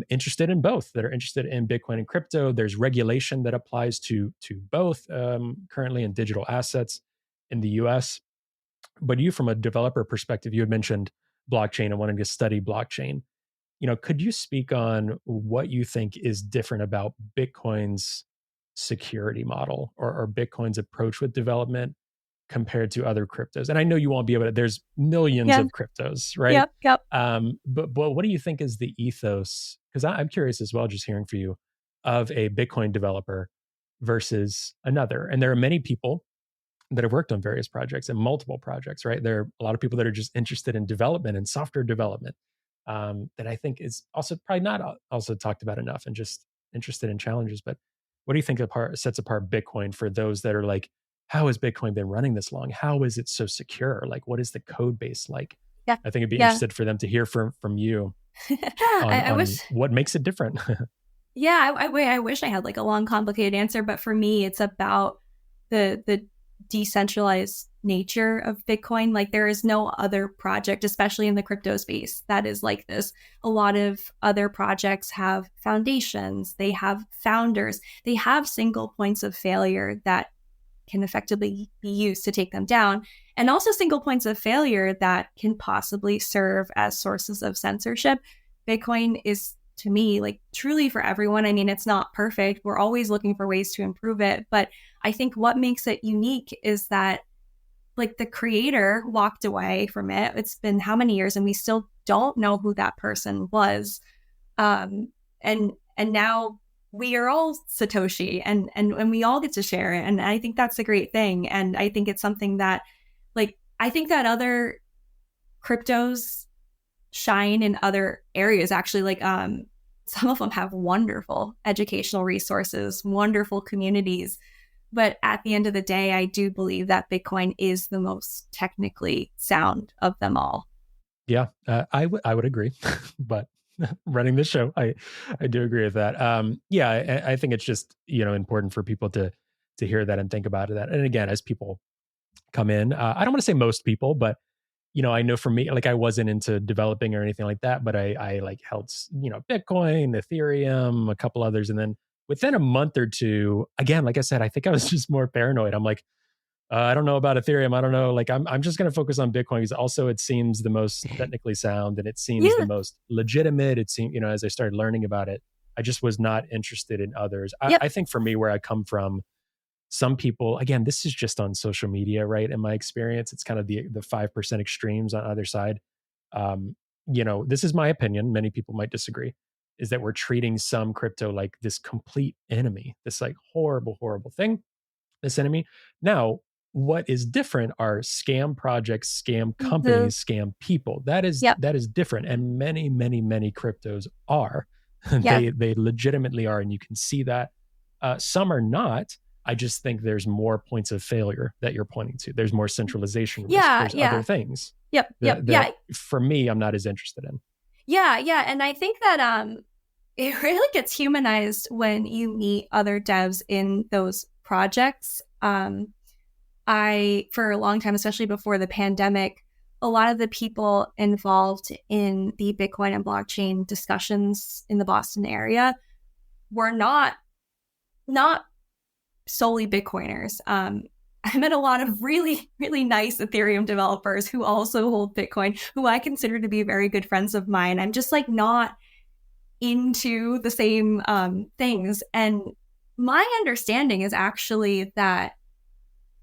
interested in both, that are interested in Bitcoin and crypto. There's regulation that applies to both currently in digital assets in the US. But you, from a developer perspective, you had mentioned blockchain and wanting to study blockchain. Could you speak on what you think is different about Bitcoin's security model or Bitcoin's approach with development compared to other cryptos? And I know you won't be able to, there's millions of cryptos, right? Yep. But what do you think is the ethos? Because I'm curious as well, just hearing for you, of a Bitcoin developer versus another. And there are many people that have worked on various projects and multiple projects, right? There are a lot of people that are just interested in development and software development that I think is also probably not also talked about enough, and just interested in challenges. But what do you think sets apart Bitcoin for those that are like, how has Bitcoin been running this long? How is it so secure? Like, what is the code base like? Yeah. I think it'd be interested for them to hear from you on what makes it different. I wish I had like a long, complicated answer, but for me, it's about the decentralized nature of Bitcoin. Like, there is no other project, especially in the crypto space, that is like this. A lot of other projects have foundations, they have founders, they have single points of failure that can effectively be used to take them down, and also single points of failure that can possibly serve as sources of censorship. Bitcoin is, to me, like truly for everyone. I mean, it's not perfect. We're always looking for ways to improve it. But I think what makes it unique is that like the creator walked away from it. It's been how many years and we still don't know who that person was. And now we are all Satoshi and we all get to share it. And I think that's a great thing. And I think it's something that like, I think that other cryptos shine in other areas. Actually, like some of them have wonderful educational resources, wonderful communities. But at the end of the day, I do believe that Bitcoin is the most technically sound of them all. Yeah, I would agree, but running this show, I do agree with that. Yeah, I think it's just important for people to hear that and think about that. And again, as people come in, I don't want to say most people, but I know for me, like I wasn't into developing or anything like that, but I like held Bitcoin, Ethereum, a couple others, and then within a month or two, again, like I said, I think I was just more paranoid. I'm like, I don't know about Ethereum. I don't know. Like, I'm just going to focus on Bitcoin because also it seems the most technically sound and it seems the Yeah. most legitimate. It seemed, as I started learning about it, I just was not interested in others. Yep. I think for me, where I come from, some people, again, this is just on social media, right? In my experience, it's kind of the 5% extremes on either side. This is my opinion. Many people might disagree. Is that we're treating some crypto like this complete enemy, this like horrible, horrible thing, this enemy. Now, what is different are scam projects, scam companies, scam people. That is Yep. different, and many, many, many cryptos are. Yep. They legitimately are, and you can see that. Some are not. I just think there's more points of failure that you're pointing to. There's more centralization risk. Yeah. There's other things. Yep. That for me, I'm not as interested in. Yeah. And I think that it really gets humanized when you meet other devs in those projects. For a long time, especially before the pandemic, a lot of the people involved in the Bitcoin and blockchain discussions in the Boston area were not solely Bitcoiners. I met a lot of really, really nice Ethereum developers who also hold Bitcoin, who I consider to be very good friends of mine. I'm just like not into the same things. And my understanding is actually that,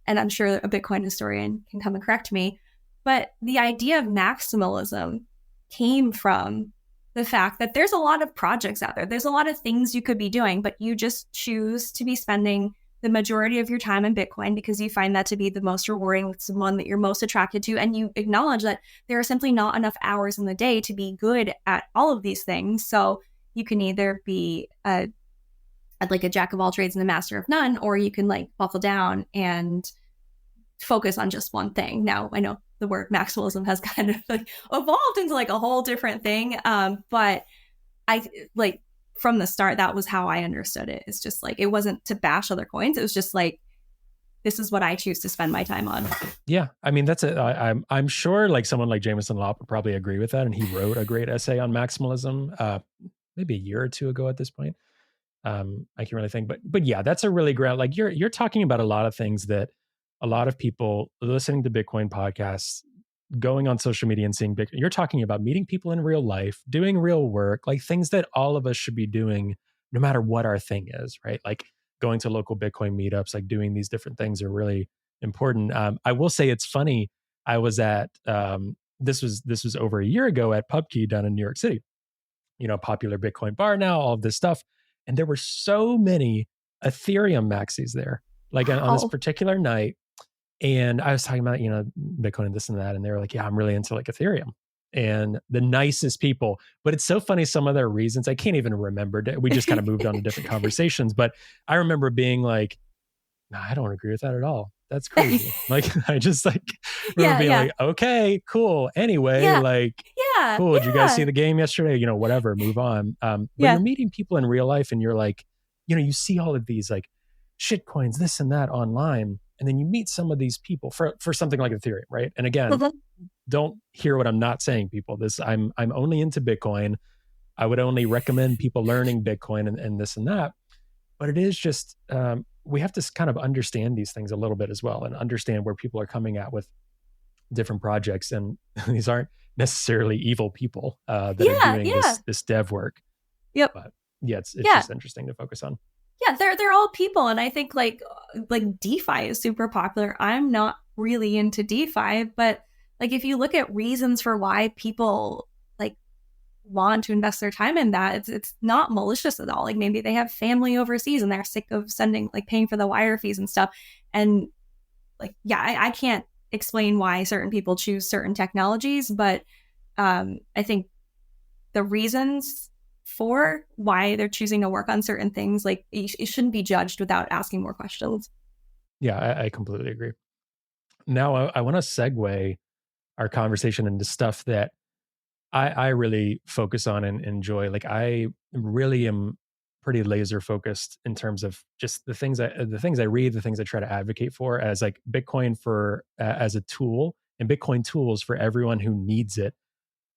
and I'm sure a Bitcoin historian can come and correct me, but the idea of maximalism came from the fact that there's a lot of projects out there. There's a lot of things you could be doing, but you just choose to be spending the majority of your time in Bitcoin because you find that to be the most rewarding, it's the one that you're most attracted to. And you acknowledge that there are simply not enough hours in the day to be good at all of these things. So you can either be like a jack of all trades and a master of none, or you can like buckle down and focus on just one thing. Now, I know the word maximalism has kind of like evolved into like a whole different thing. But I like from the start, that was how I understood it. It's just like, it wasn't to bash other coins. It was just like, this is what I choose to spend my time on. Yeah. I mean, that's it. I'm sure like someone like Jameson Lopp would probably agree with that. And he wrote a great essay on maximalism, maybe a year or two ago at this point. I can't really think, but yeah, that's a really great, like you're talking about a lot of things that a lot of people listening to Bitcoin podcasts, going on social media and seeing Bitcoin, you're talking about meeting people in real life, doing real work, like things that all of us should be doing no matter what our thing is, right? Like going to local Bitcoin meetups, like doing these different things are really important. I will say it's funny. I was at, this was over a year ago at PubKey down in New York City, popular Bitcoin bar now, all of this stuff. And there were so many Ethereum maxis there, like on this particular night. And I was talking about, Bitcoin and this and that. And they were like, yeah, I'm really into like Ethereum, and the nicest people. But it's so funny, some of their reasons, I can't even remember. We just kind of moved on to different conversations. But I remember being like, no, I don't agree with that at all. That's crazy. Like, I just like remember being like, okay, cool. Anyway, cool. Did you guys see the game yesterday? Whatever, move on. But you're meeting people in real life and you're like, you see all of these like shit coins, this and that online. And then you meet some of these people for something like Ethereum, right? And again, don't hear what I'm not saying, people. I'm only into Bitcoin. I would only recommend people learning Bitcoin and this and that. But it is just, we have to kind of understand these things a little bit as well, and understand where people are coming at with different projects, and these aren't necessarily evil people that are Yeah, doing yeah. this dev work. Yep. But yeah, it's Yeah. just interesting to focus on. Yeah, they're all people, and I think like DeFi is super popular. I'm not really into DeFi, but like if you look at reasons for why people like want to invest their time in that, it's not malicious at all. Like maybe they have family overseas and they're sick of paying for the wire fees and stuff. And like, yeah, I can't explain why certain people choose certain technologies, but I think the reasons for why they're choosing to work on certain things, like it shouldn't be judged without asking more questions. Yeah, I completely agree. Now I want to segue our conversation into stuff that I really focus on and enjoy. Like I really am pretty laser focused in terms of just the things I read, the things I try to advocate for as like Bitcoin for as a tool and Bitcoin tools for everyone who needs it,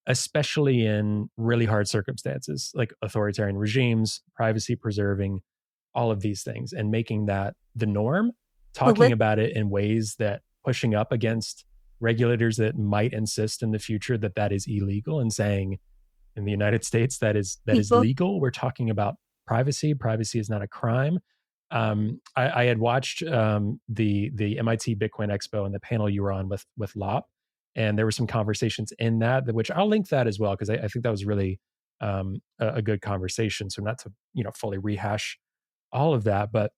especially in really hard circumstances like authoritarian regimes, privacy preserving, all of these things, and making that the norm, talking about it in ways that pushing up against regulators that might insist in the future that that is illegal, and saying in the United States that is legal. We're talking about privacy. Privacy is not a crime. I had watched the MIT Bitcoin Expo and the panel you were on with Lop, and there were some conversations in that which I'll link that as well because I think that was really a good conversation. So not to fully rehash all of that, but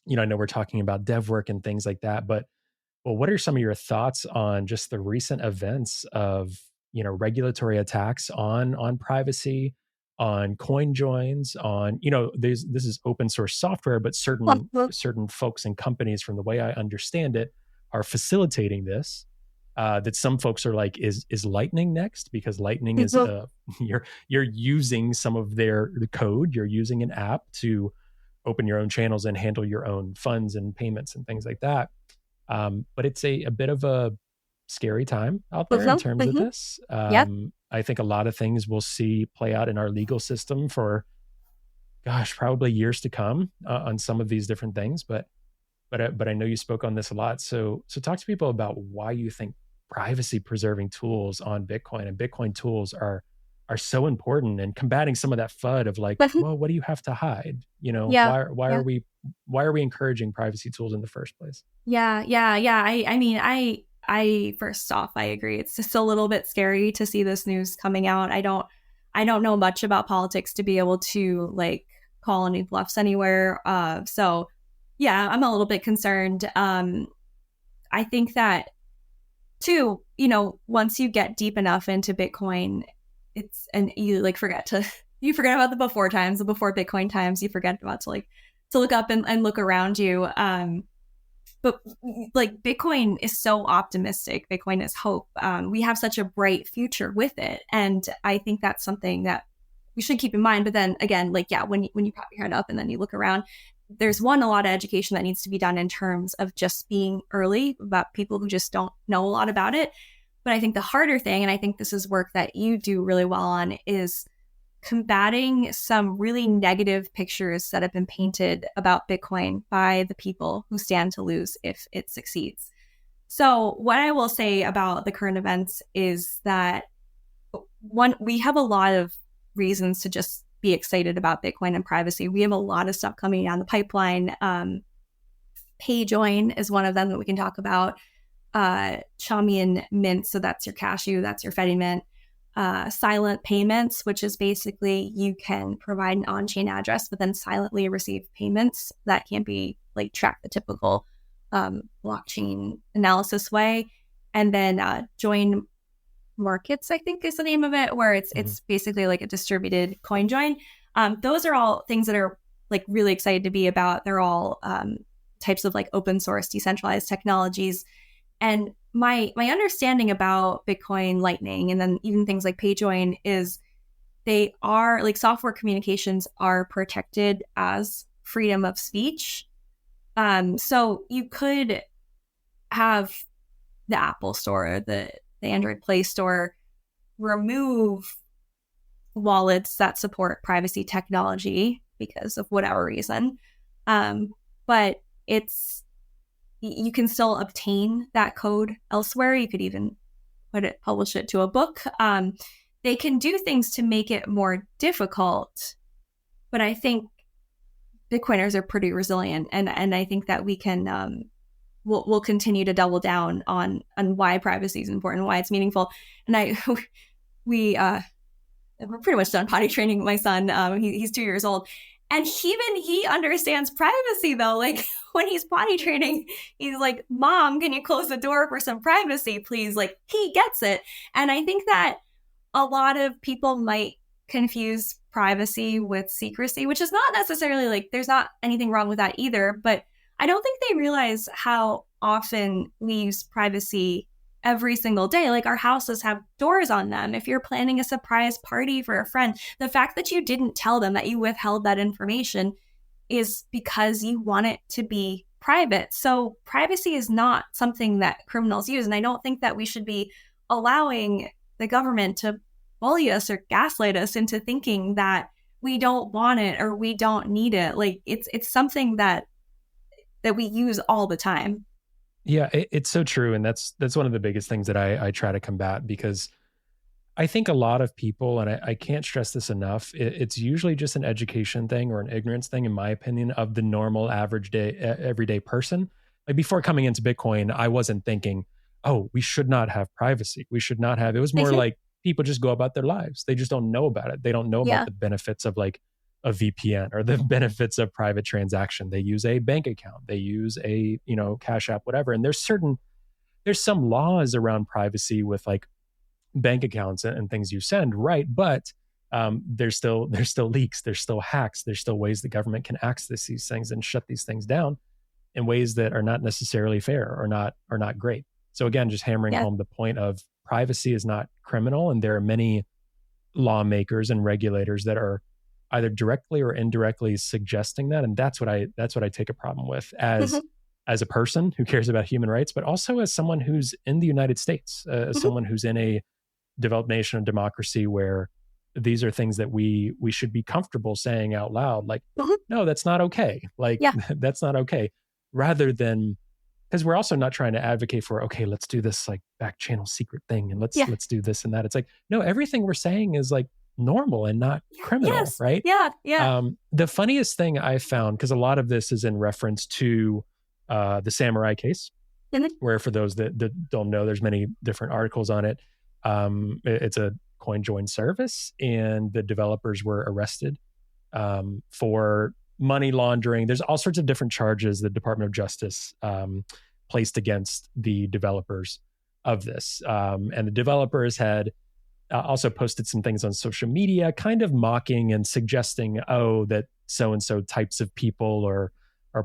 I know we're talking about dev work and things like that, but well, what are some of your thoughts on just the recent events of regulatory attacks on privacy, on coin joins, on this is open source software, but certain folks and companies, from the way I understand it, are facilitating this. That some folks are like, is Lightning next? Because Lightning is you're using some of the code, you're using an app to open your own channels and handle your own funds and payments and things like that. But it's a bit of a scary time out there in terms of this. Yep. I think a lot of things we'll see play out in our legal system for, gosh, probably years to come on some of these different things. But I know you spoke on this a lot. So talk to people about why you think privacy preserving tools on Bitcoin and Bitcoin tools are so important, and combating some of that FUD of like, well, what do you have to hide? Yeah. Why are we encouraging privacy tools in the first place? Yeah. I mean, I first off, I agree. It's just a little bit scary to see this news coming out. I don't know much about politics to be able to like call any bluffs anywhere. So yeah, I'm a little bit concerned. I think that too, once you get deep enough into Bitcoin, and you like you forget about the before times, the before Bitcoin times, you forget about to look up and look around you. But like Bitcoin is so optimistic. Bitcoin is hope. We have such a bright future with it. And I think that's something that we should keep in mind. But then again, like, yeah, when you pop your head up and then you look around, there's a lot of education that needs to be done in terms of just being early about people who just don't know a lot about it. But I think the harder thing, and I think this is work that you do really well on, is combating some really negative pictures that have been painted about Bitcoin by the people who stand to lose if it succeeds. So what I will say about the current events is that one, we have a lot of reasons to just be excited about Bitcoin and privacy. We have a lot of stuff coming down the pipeline. PayJoin is one of them that we can talk about. Chaumian Mint, so that's your Cashew, that's your Fedi Mint. Silent payments, which is basically you can provide an on-chain address but then silently receive payments that can't be like tracked the typical blockchain analysis way. And then Join Markets, I think is the name of it, where it's basically like a distributed coin join. Those are all things that are like really excited to be about. They're all types of like open source decentralized technologies. And my understanding about Bitcoin, Lightning, and then even things like PayJoin is they are like software communications are protected as freedom of speech. So you could have the Apple Store, the Android Play Store remove wallets that support privacy technology because of whatever reason. But it's you can still obtain that code elsewhere. You could even publish it to a book. They can do things to make it more difficult, but I think Bitcoiners are pretty resilient, and I think that we can we'll continue to double down on why privacy is important, why it's meaningful. And we're pretty much done potty training my son. He's 2 years old, and he understands privacy though. Like when he's potty training, he's like, "Mom, can you close the door for some privacy, please?" Like he gets it, and I think that a lot of people might confuse privacy with secrecy, which is not necessarily like there's not anything wrong with that either. But I don't think they realize how often we use privacy every single day. Like our houses have doors on them. If you're planning a surprise party for a friend, the fact that you didn't tell them, that you withheld that information, is because you want it to be private. So privacy is not something that criminals use. And I don't think that we should be allowing the government to bully us or gaslight us into thinking that we don't want it or we don't need it. Like it's something that we use all the time. Yeah, it's so true. And that's one of the biggest things that I try to combat, because I think a lot of people, and I can't stress this enough, it's usually just an education thing or an ignorance thing, in my opinion, of the normal average day, everyday person. Like before coming into Bitcoin, I wasn't thinking, oh, we should not have privacy. We should not have, it was more like people just go about their lives. They just don't know about it. They don't know about the benefits of like a VPN or the benefits of private transaction. They use a bank account. They use a, Cash App, whatever. And there's some laws around privacy with like bank accounts and things you send, right? But there's still leaks, there's still hacks, there's still ways the government can access these things and shut these things down in ways that are not necessarily fair or not great. So again, just hammering home the point of privacy is not criminal, and there are many lawmakers and regulators that are either directly or indirectly suggesting that, and that's what I take a problem with as a person who cares about human rights, but also as someone who's in the United States, as someone who's in a developed nation of democracy where these are things that we should be comfortable saying out loud, like, no, that's not okay. Like, that's not okay. Rather than, because we're also not trying to advocate for, okay, let's do this like back channel secret thing and let's do this and that. It's like, no, everything we're saying is like normal and not criminal, right? Yeah. The funniest thing I found, because a lot of this is in reference to the Samurai case, where for those that don't know, there's many different articles on it. It's a coin join service, and the developers were arrested for money laundering. There's all sorts of different charges the Department of Justice placed against the developers of this. And the developers had also posted some things on social media, kind of mocking and suggesting, that so-and-so types of people or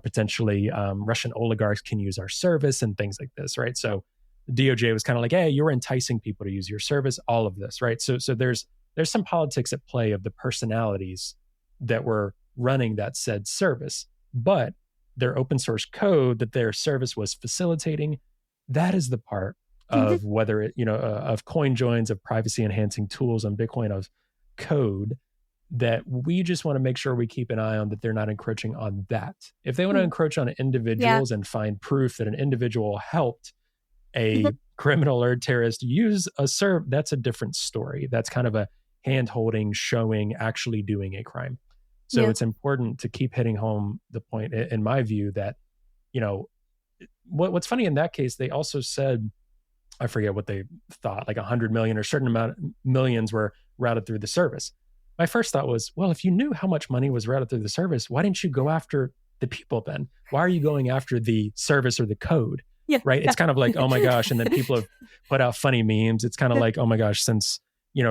potentially Russian oligarchs can use our service and things like this, right? So the DOJ was kind of like, hey, you're enticing people to use your service, all of this, right? So there's some politics at play of the personalities that were running that said service, but their open source code that their service was facilitating, that is the part of whether it, of coin joins, of privacy enhancing tools on Bitcoin, of code, that we just want to make sure we keep an eye on, that they're not encroaching on that. If they want to encroach on individuals and find proof that an individual helped a criminal or terrorist use a serve, that's a different story. That's kind of a hand-holding, showing, actually doing a crime. So it's important to keep hitting home the point, in my view, that, what's funny in that case, they also said, I forget what they thought, like 100 million or certain amount of millions were routed through the service. My first thought was, well, if you knew how much money was routed through the service, why didn't you go after the people then? Why are you going after the service or the code? Right? It's kind of like, oh my gosh. And then people have put out funny memes. It's kind of like, oh my gosh, since,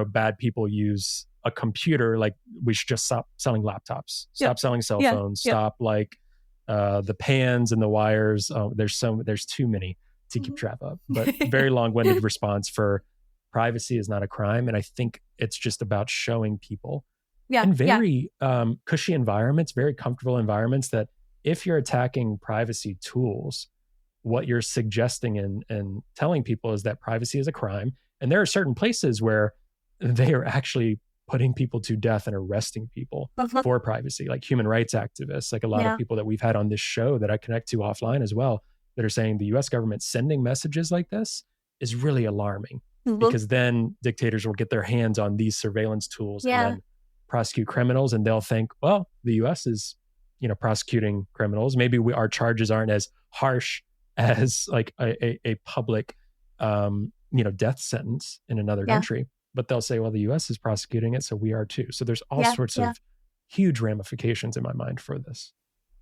bad people use a computer, like we should just stop selling laptops, stop selling cell phones, stop like the pans and the wires. There's too many to keep track of. But very long-winded response for privacy is not a crime. And I think it's just about showing people in very cushy environments, very comfortable environments, that if you're attacking privacy tools, what you're suggesting and telling people is that privacy is a crime. And there are certain places where they are actually putting people to death and arresting people for privacy, like human rights activists, like a lot of people that we've had on this show that I connect to offline as well. that are saying the US government sending messages like this is really alarming, Mhm. because then dictators will get their hands on these surveillance tools and Yeah. then prosecute criminals, and they'll think, well, the US is, prosecuting criminals. Maybe our charges aren't as harsh as like a public, death sentence in another Yeah. country. But they'll say, well, the US is prosecuting it, so we are too. So there's all Yeah. sorts Yeah. of huge ramifications in my mind for this.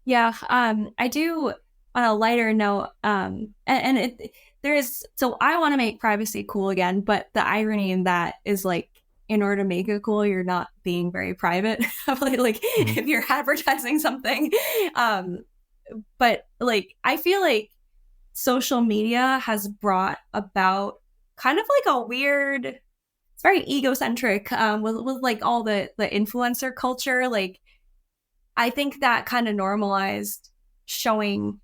Yeah. I do, on a lighter note, and it there is, so I want to make privacy cool again, but the irony in that is like, in order to make it cool, you're not being very private. Like if you're advertising something. But like, I feel like social media has brought about kind of like a weird, it's very egocentric, with like all the influencer culture. Like, I think that kind of normalized showing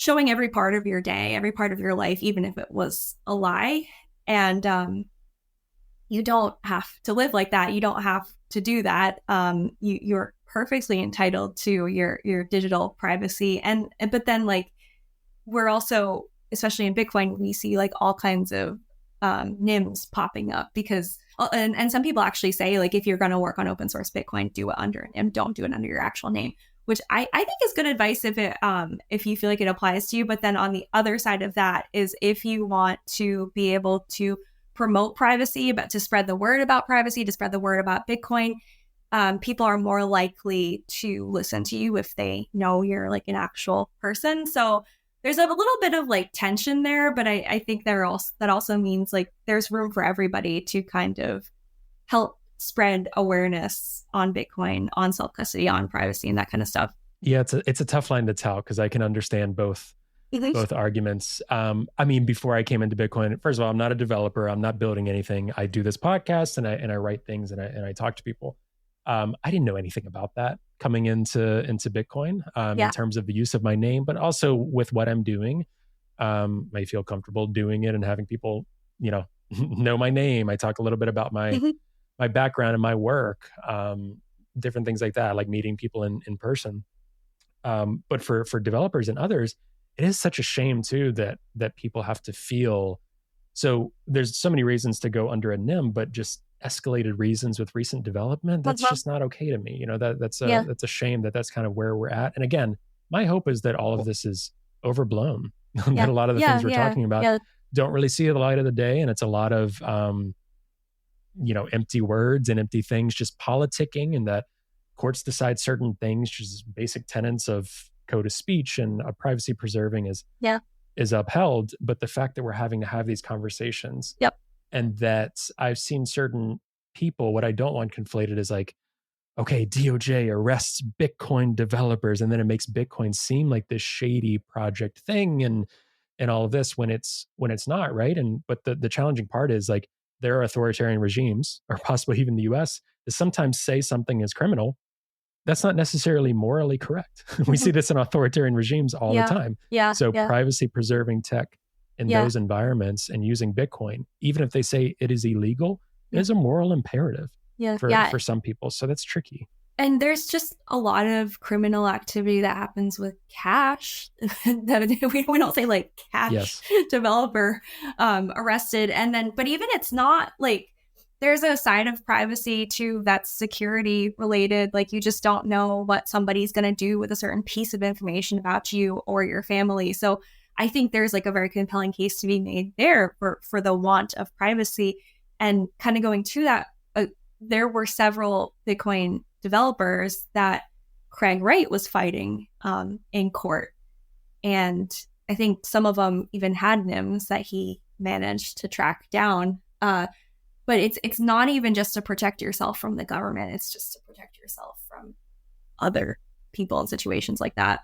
every part of your day, every part of your life, even if it was a lie. And you don't have to live like that. You don't have to do that. You're perfectly entitled to your digital privacy. But then, like, we're also, especially in Bitcoin, we see like all kinds of NIMs popping up because, and some people actually say, like, if you're going to work on open source Bitcoin, do it under an NIM, don't do it under your actual name, which I think is good advice if you feel like it applies to you. But then on the other side of that is, if you want to be able to promote privacy, but to spread the word about privacy, to spread the word about Bitcoin, people are more likely to listen to you if they know you're like an actual person. So there's a little bit of like tension there, but I think that also means like there's room for everybody to kind of help spread awareness on Bitcoin, on self-custody, on privacy, and that kind of stuff. Yeah, it's a tough line to tell, because I can understand both arguments. I mean, before I came into Bitcoin, first of all, I'm not a developer. I'm not building anything. I do this podcast and I write things and I talk to people. I didn't know anything about that coming into Bitcoin, in terms of the use of my name, but also with what I'm doing. I feel comfortable doing it and having people, know my name. I talk a little bit about my background and my work, different things like that, like meeting people in person. But for developers and others, it is such a shame too that people have to feel. So there's so many reasons to go under a NIM, but just escalated reasons with recent development, that's just not okay to me. That's a shame that's kind of where we're at. And again, my hope is that all of this is overblown, that a lot of the things we're talking about don't really see the light of the day, and it's a lot of empty words and empty things, just politicking, and that courts decide certain things, just basic tenets of code of speech and privacy preserving is upheld. But the fact that we're having to have these conversations, and that I've seen certain people, what I don't want conflated is like, okay, DOJ arrests Bitcoin developers, and then it makes Bitcoin seem like this shady project thing and all of this, when it's not, right? But the challenging part is, like, there are authoritarian regimes, or possibly even the US, that sometimes say something is criminal that's not necessarily morally correct. We see this in authoritarian regimes all the time. So privacy preserving tech in those environments and using Bitcoin, even if they say it is illegal, it is a moral imperative for some people. So that's tricky. And there's just a lot of criminal activity that happens with cash. we don't say like cash developer arrested. And then, but even it's not like, there's a side of privacy too that's security related. Like, you just don't know what somebody's going to do with a certain piece of information about you or your family. So I think there's like a very compelling case to be made there for the want of privacy. And kind of going to that, there were several Bitcoin developers that Craig Wright was fighting in court. And I think some of them even had NIMs that he managed to track down. But it's not even just to protect yourself from the government. It's just to protect yourself from other people in situations like that.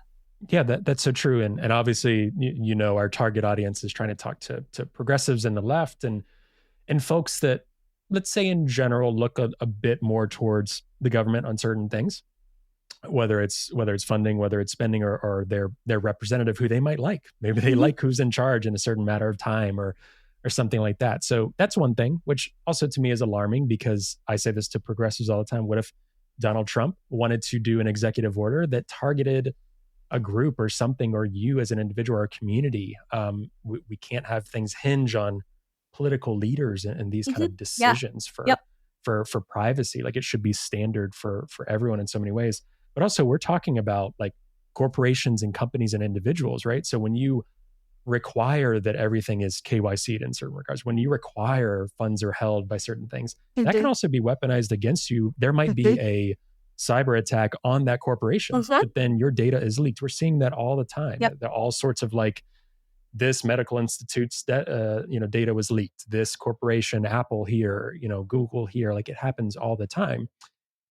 Yeah, that's so true. And obviously, our target audience is trying to talk to progressives and the left and folks that, let's say in general, look a bit more towards the government on certain things, whether it's funding, whether it's spending, or their representative who they might like. Maybe they like who's in charge in a certain matter of time or something like that. So that's one thing, which also to me is alarming, because I say this to progressives all the time. What if Donald Trump wanted to do an executive order that targeted a group or something, or you as an individual or a community. We can't have things hinge on political leaders and these kind of Yeah. decisions Yep. for privacy. Like, it should be standard for everyone in so many ways. But also, we're talking about like corporations and companies and individuals, right? So when you require that everything is KYC'd in certain regards, when you require funds are held by certain things, that can also be weaponized against you. There might be a cyber attack on that corporation, but then your data is leaked. We're seeing that all the time. Yep. There are all sorts of like, this medical institute's data was leaked. This corporation, Apple here, Google here, like it happens all the time.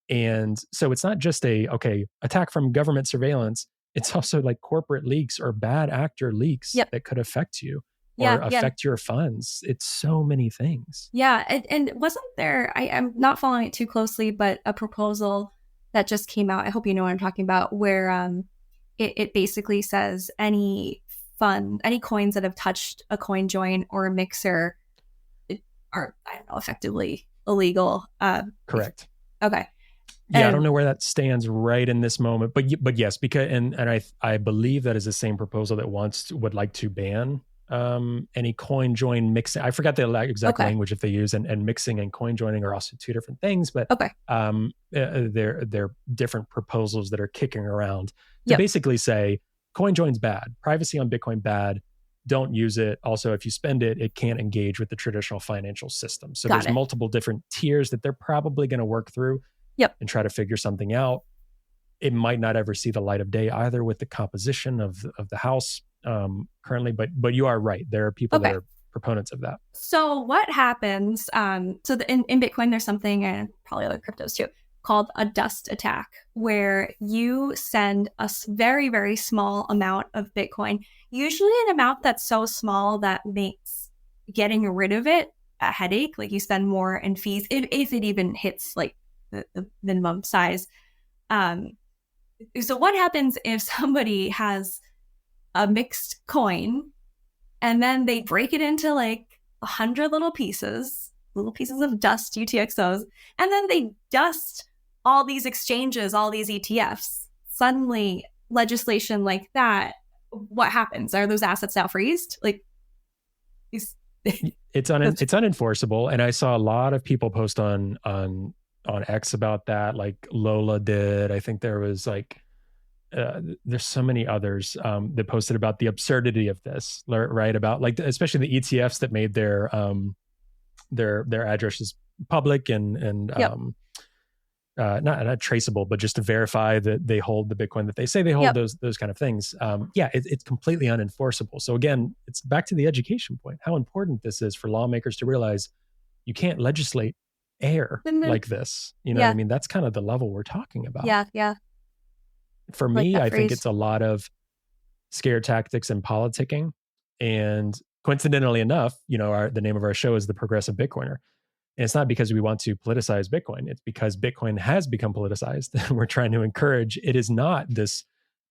And so it's not just attack from government surveillance. It's also like corporate leaks or bad actor leaks that could affect you or affect your funds. It's so many things. Yeah. And wasn't there, I'm not following it too closely, but a proposal that just came out, I hope you know what I'm talking about, where it basically says any coins that have touched a coin join or a mixer are, I don't know, effectively illegal. Correct. Okay. Yeah, I don't know where that stands right in this moment, but yes, because and I believe that is the same proposal that would like to ban any coin join mixing. I forgot the exact language if they use, and mixing and coin joining are also two different things, but they're different proposals that are kicking around to basically say coin join's bad, privacy on Bitcoin bad, don't use it. Also, if you spend it, it can't engage with the traditional financial system. So there's multiple different tiers that they're probably going to work through and try to figure something out. It might not ever see the light of day either with the composition of the House currently, but you are right. There are people that are proponents of that. So what happens? In Bitcoin, there's something, and probably other cryptos too, called a dust attack, where you send a very, very small amount of Bitcoin, usually an amount that's so small that makes getting rid of it a headache. Like you spend more in fees if it even hits like the minimum size. So what happens if somebody has a mixed coin and then they break it into like 100 little pieces of dust, UTXOs, and then they dust all these exchanges, all these ETFs? Suddenly, legislation like that, what happens? Are those assets now freezed? Like, it's unenforceable. And I saw a lot of people post on X about that. Like Lola did. I think there was like there's so many others that posted about the absurdity of this, right? About like especially the ETFs that made their addresses public and not traceable, but just to verify that they hold the Bitcoin that they say they hold, those kind of things. It's completely unenforceable. So again, it's back to the education point, how important this is for lawmakers to realize you can't legislate air like this. You know what I mean? That's kind of the level we're talking about. Yeah. For me, I think it's a lot of scare tactics and politicking. And coincidentally enough, the name of our show is The Progressive Bitcoiner. And it's not because we want to politicize Bitcoin. It's because Bitcoin has become politicized. And we're trying to encourage it is not this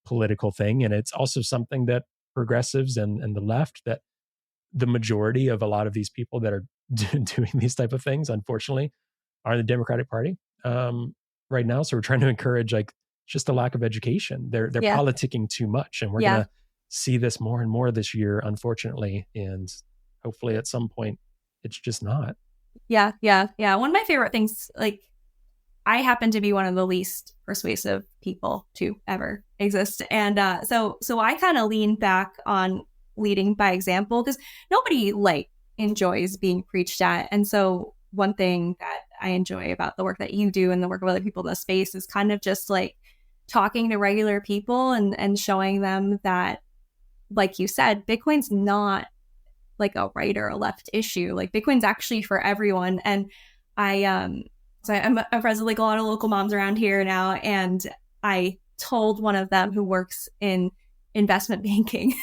political thing. And it's also something that progressives and the left, that the majority of a lot of these people that are doing these type of things, unfortunately, are in the Democratic Party right now. So we're trying to encourage like just a lack of education. They're politicking too much. And we're going to see this more and more this year, unfortunately. And hopefully at some point, it's just not. Yeah. One of my favorite things, like I happen to be one of the least persuasive people to ever exist. And so I kind of lean back on leading by example, because nobody like enjoys being preached at. And so one thing that I enjoy about the work that you do and the work of other people in the space is kind of just like talking to regular people and showing them that, like you said, Bitcoin's not like a right or a left issue. Like Bitcoin's actually for everyone. And I'm friends with like a lot of local moms around here now. And I told one of them who works in investment banking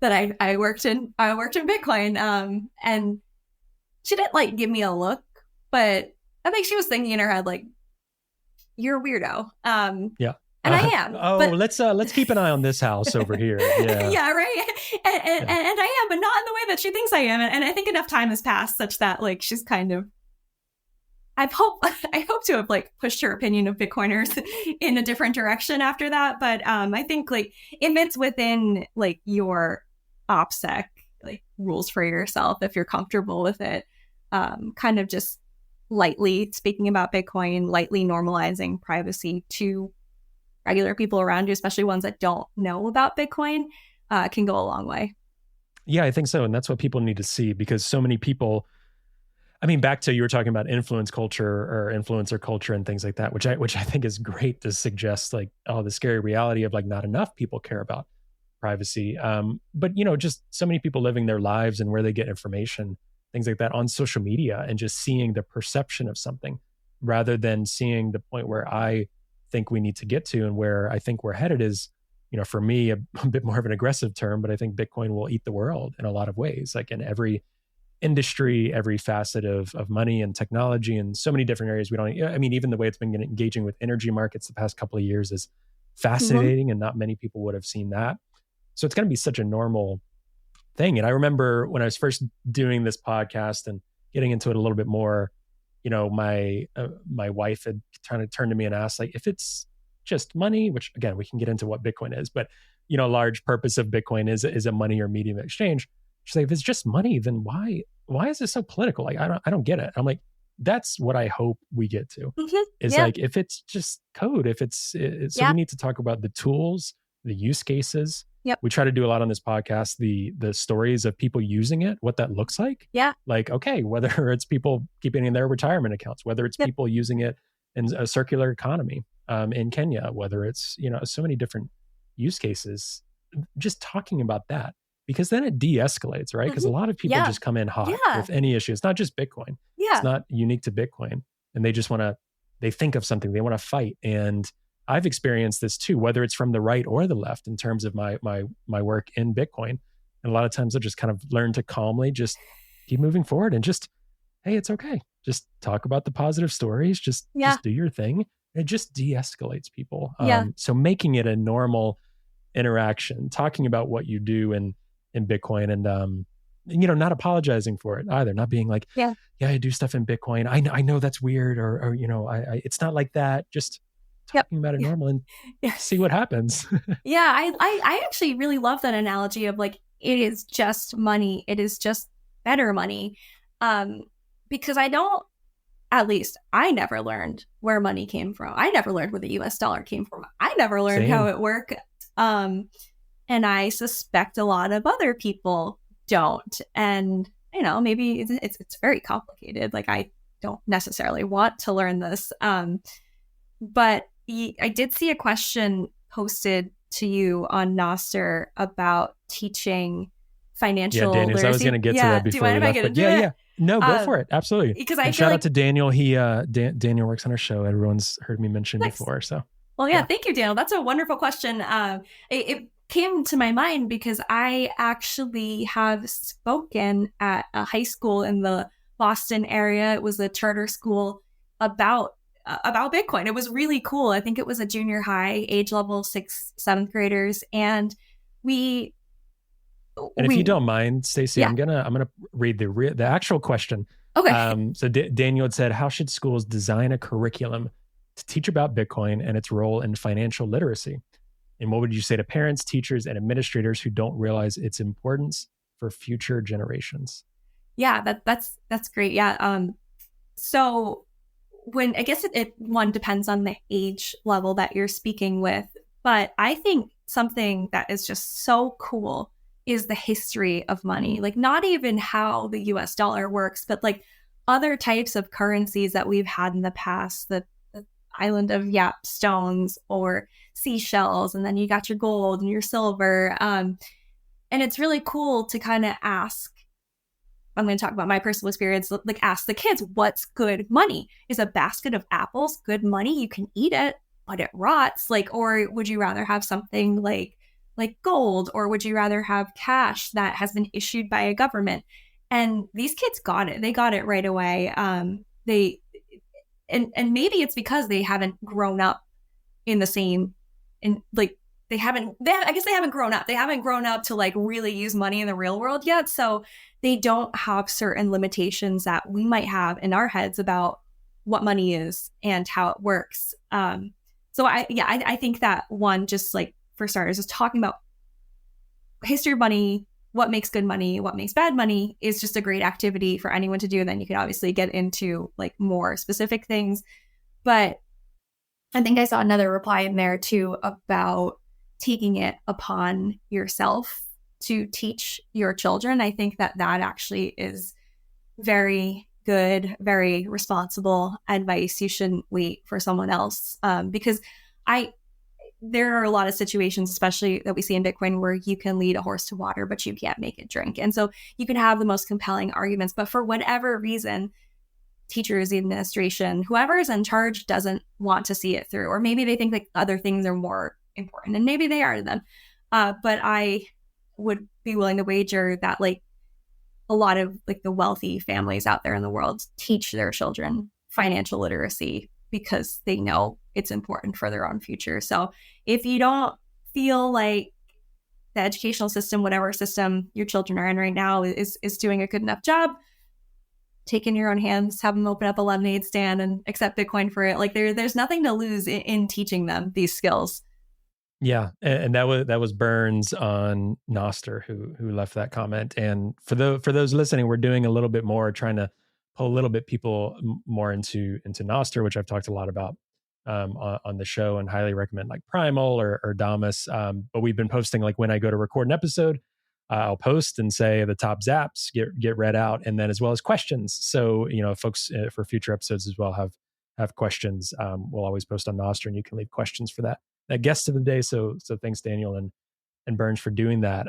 that I worked in Bitcoin. And she didn't like give me a look, but I think she was thinking in her head, like, you're a weirdo. And I am. Let's keep an eye on this house over here. Yeah. Yeah, right. And I am, but not in the way that she thinks I am. And I think enough time has passed such that like she's kind of I hope to have like pushed her opinion of Bitcoiners in a different direction after that. But I think like if it's within like your OPSEC like rules for yourself, if you're comfortable with it, kind of just lightly speaking about Bitcoin, lightly normalizing privacy to regular people around you, especially ones that don't know about Bitcoin, can go a long way. Yeah, I think so. And that's what people need to see, because so many people, I mean, back to you were talking about influence culture or influencer culture and things like that, which I think is great to suggest like, oh, the scary reality of like not enough people care about privacy. But just so many people living their lives and where they get information, things like that on social media, and just seeing the perception of something rather than seeing the point where I think we need to get to, and where I think we're headed is, for me, a bit more of an aggressive term, but I think Bitcoin will eat the world in a lot of ways, like in every industry, every facet of money and technology, and so many different areas. I mean, even the way it's been engaging with energy markets the past couple of years is fascinating, and not many people would have seen that. So it's going to be such a normal thing. And I remember when I was first doing this podcast and getting into it a little bit more, my wife had kind of turned to me and asked, like, if it's just money, which again, we can get into what Bitcoin is, but a large purpose of Bitcoin is a money or medium of exchange. She's like, if it's just money, then why is it so political? Like, I don't get it. I'm like, that's what I hope we get to. Is like, if it's just code, if it's so we need to talk about the tools, the use cases. We try to do a lot on this podcast, the stories of people using it, what that looks like. Like, okay, whether it's people keeping in their retirement accounts, whether it's people using it in a circular economy in Kenya, whether it's, so many different use cases, just talking about that, because then it de-escalates, right? Because a lot of people just come in hot with any issue. It's not just Bitcoin. It's not unique to Bitcoin. And they just they think of something, they want to fight. And I've experienced this too, whether it's from the right or the left, in terms of my work in Bitcoin. And a lot of times I just kind of learn to calmly just keep moving forward and just, hey, it's okay. Just talk about the positive stories. Just do your thing. It just de-escalates people. So making it a normal interaction, talking about what you do in Bitcoin, and not apologizing for it either, not being like, I do stuff in Bitcoin. I know that's weird, or it's not like that. Just talking about it normal and see what happens. I actually really love that analogy of like, it is just money. It is just better money. Because at least I never learned where money came from. I never learned where the US dollar came from. I never learned how it worked. And I suspect a lot of other people don't. And, maybe it's very complicated. Like, I don't necessarily want to learn this. But I did see a question posted to you on Nostr about teaching financial literacy. literacy. I was going to get to that before we left. No, go for it. Absolutely. Because I shout out to Daniel. He Daniel works on our show. Everyone's heard me mention before. So, thank you, Daniel. That's a wonderful question. It came to my mind because I actually have spoken at a high school in the Boston area. It was a charter school about Bitcoin. It was really cool. I think it was a junior high age level, 6th, 7th graders, and if you don't mind, Stacie, I'm gonna read the actual question. Okay. So Daniel had said, how should schools design a curriculum to teach about Bitcoin and its role in financial literacy? And what would you say to parents, teachers, and administrators who don't realize its importance for future generations? Yeah, that's great. Yeah. So when I guess it one depends on the age level that you're speaking with, but I think something that is just so cool is the history of money. Like, not even how the US dollar works, but like other types of currencies that we've had in the past, the island of Yap stones or seashells, and then you got your gold and your silver. And it's really cool to kind of ask, I'm going to talk about my personal experience, like ask the kids, what's good money? Is a basket of apples good money? You can eat it, but it rots. Like, or would you rather have something like gold, or would you rather have cash that has been issued by a government? And these kids got it. They got it right away. And maybe it's because they haven't grown up in the same, I guess they haven't grown up. They haven't grown up to like really use money in the real world yet. So they don't have certain limitations that we might have in our heads about what money is and how it works. So I think that one, just like for starters, is talking about history of money, what makes good money, what makes bad money, is just a great activity for anyone to do. And then you can obviously get into like more specific things. But I think I saw another reply in there too about taking it upon yourself to teach your children. I think that actually is very good, very responsible advice. You shouldn't wait for someone else, because there are a lot of situations, especially that we see in Bitcoin, where you can lead a horse to water, but you can't make it drink. And so you can have the most compelling arguments, but for whatever reason, teachers, the administration, whoever is in charge doesn't want to see it through. Or maybe they think like other things are more important, and maybe they are to them. But I would be willing to wager that like a lot of like the wealthy families out there in the world teach their children financial literacy because they know it's important for their own future. So if you don't feel like the educational system, whatever system your children are in right now, is doing a good enough job, take in your own hands, have them open up a lemonade stand and accept Bitcoin for it. Like there's nothing to lose in teaching them these skills. Yeah, and that was Burns on Noster who left that comment. And for those listening, we're doing a little bit more, trying to pull a little bit people more into Noster, which I've talked a lot about on the show, and highly recommend like Primal or Damus. But we've been posting, like when I go to record an episode, I'll post and say the top zaps get read out, and then as well as questions. So folks for future episodes as well have questions. We'll always post on Noster, and you can leave questions for that guest of the day. So thanks, Daniel and Burns, for doing that.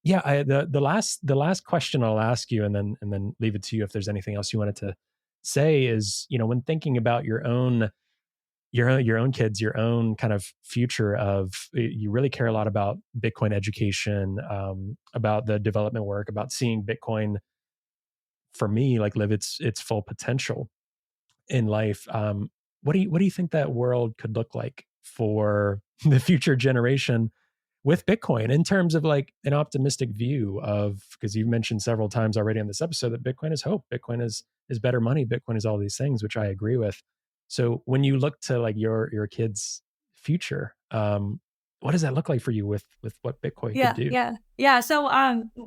The last question I'll ask you, and then leave it to you if there's anything else you wanted to say, is when thinking about your own kids, your own kind of future of, you really care a lot about Bitcoin education, about the development work, about seeing Bitcoin, for me, like live its full potential in life. What do you think that world could look like for the future generation with Bitcoin, in terms of like an optimistic view of, because you've mentioned several times already on this episode that Bitcoin is hope, Bitcoin is better money, Bitcoin is all these things, which I agree with. So when you look to like your kids' future, what does that look like for you with what Bitcoin could do? Yeah. So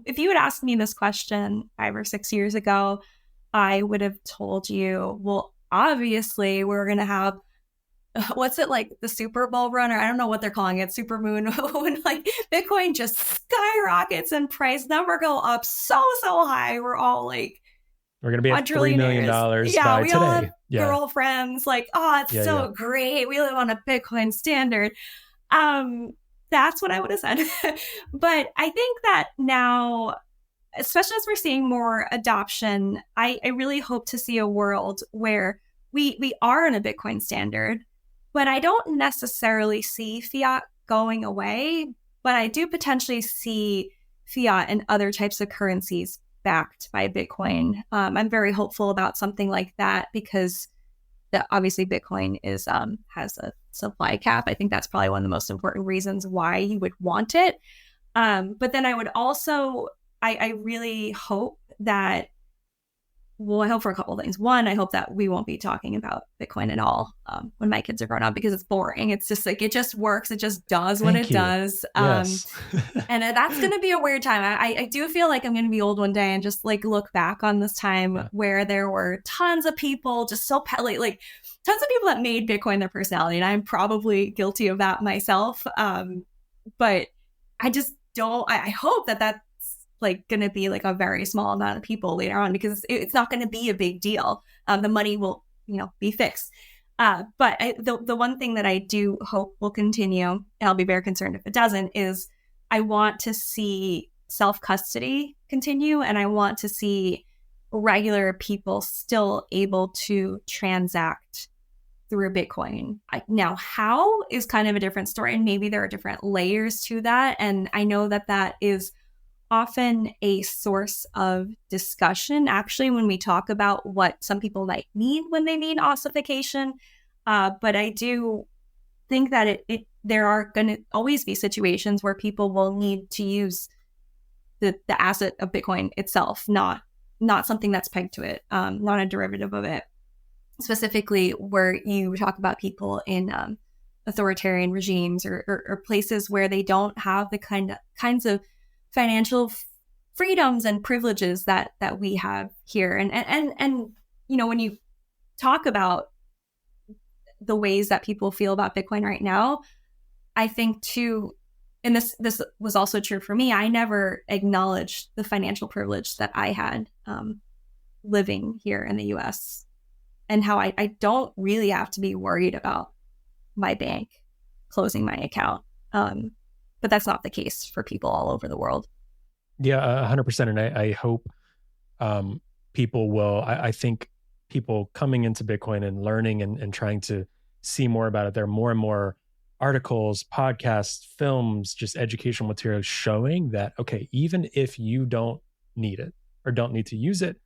if you had asked me this question 5 or 6 years ago, I would have told you, well, obviously we're going to have, what's it, like the Super Bowl run, or I don't know what they're calling it, super moon, when like Bitcoin just skyrockets in price, number go up so high. We're all like, we're going to be at $3 million by we today. All have girlfriends like, oh, it's great. We live on a Bitcoin standard. That's what I would have said. But I think that now, especially as we're seeing more adoption, I really hope to see a world where we are in a Bitcoin standard, but I don't necessarily see fiat going away, but I do potentially see fiat and other types of currencies backed by Bitcoin. I'm very hopeful about something like that, because obviously Bitcoin has a supply cap. I think that's probably one of the most important reasons why you would want it. But then I would also, I really hope that, well, I hope for a couple of things. One, I hope that we won't be talking about Bitcoin at all when my kids are grown up, because it's boring. It's just like, it just works. It just does what it does. Yes. And that's going to be a weird time. I do feel like I'm going to be old one day and just like look back on this time where there were tons of people just so like tons of people that made Bitcoin their personality. And I'm probably guilty of that myself. But I just don't, I hope that that's like going to be like a very small amount of people later on, because it's not going to be a big deal. The money will, be fixed. But the one thing that I do hope will continue, and I'll be very concerned if it doesn't, is I want to see self-custody continue, and I want to see regular people still able to transact through Bitcoin. Now, how is kind of a different story, and maybe there are different layers to that. And I know that is often a source of discussion, actually, when we talk about what some people might mean when they mean ossification. But I do think that there are going to always be situations where people will need to use the asset of Bitcoin itself, not something that's pegged to it, not a derivative of it. specifically where you talk about people in authoritarian regimes or places where they don't have the kinds of financial freedoms and privileges that we have here. And when you talk about the ways that people feel about Bitcoin right now, I think too, and this was also true for me, I never acknowledged the financial privilege that I had living here in the US, and how I don't really have to be worried about my bank closing my account. But that's not the case for people all over the world. Yeah, 100%. And I hope people will, I think people coming into Bitcoin and learning and trying to see more about it, there are more and more articles, podcasts, films, just educational materials showing that, okay, even if you don't need it or don't need to use it,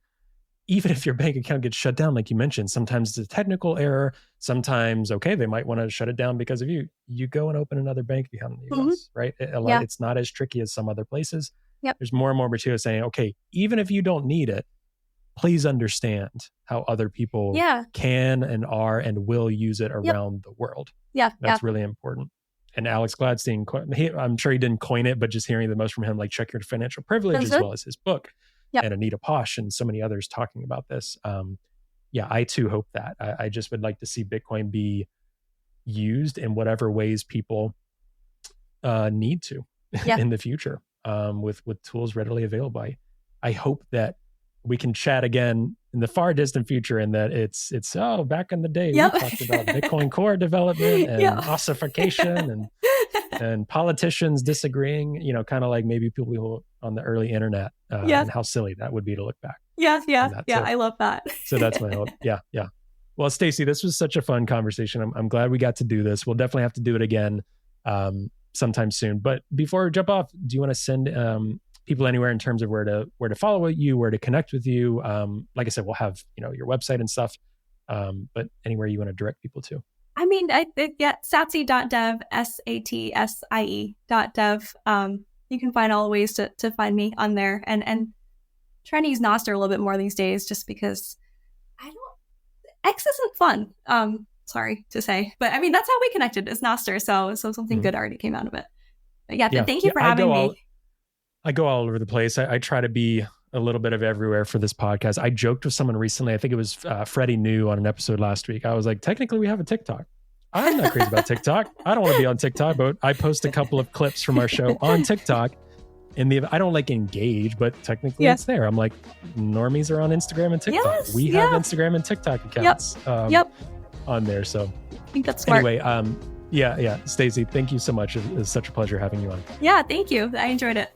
even if your bank account gets shut down, like you mentioned, sometimes it's a technical error. Sometimes, okay, they might want to shut it down because of you. You go and open another bank account in the US, right? It's not as tricky as some other places. Yep. There's more and more material saying, okay, even if you don't need it, please understand how other people can and are and will use it around the world. Yeah. That's really important. And Alex Gladstein, I'm sure he didn't coin it, but just hearing the most from him, like check your financial privilege, as well as his book. Yep. And Anita Posh and so many others talking about this. I too hope that. I just would like to see Bitcoin be used in whatever ways people need to in the future, with tools readily available. I hope that we can chat again in the far distant future, and that it's back in the day we talked about Bitcoin core development and ossification and politicians disagreeing, kind of like maybe people on the early internet, and how silly that would be to look back. I love that. So that's my hope. Yeah. Well, Stacie, this was such a fun conversation. I'm glad we got to do this. We'll definitely have to do it again sometime soon. But before we jump off, do you want to send people anywhere in terms of where to follow you, where to connect with you? Like I said, we'll have your website and stuff, but anywhere you want to direct people to. I mean, Stacie.dev, SATSIE.dev. You can find all the ways to find me on there, and trying to use Nostr a little bit more these days, just because X isn't fun. Sorry to say, but I mean, that's how we connected, is Nostr. So something good already came out of it. But thank you for having me. I go all over the place. I try to be a little bit of everywhere for this podcast. I joked with someone recently. I think it was Freddie New on an episode last week. I was like, technically we have a TikTok. I'm not crazy about TikTok. I don't want to be on TikTok, but I post a couple of clips from our show on TikTok. I don't engage, but technically it's there. I'm like, normies are on Instagram and TikTok. We have Instagram and TikTok accounts on there. So I think that's smart. Anyway, Stacie, thank you so much. It's such a pleasure having you on. Yeah, thank you. I enjoyed it.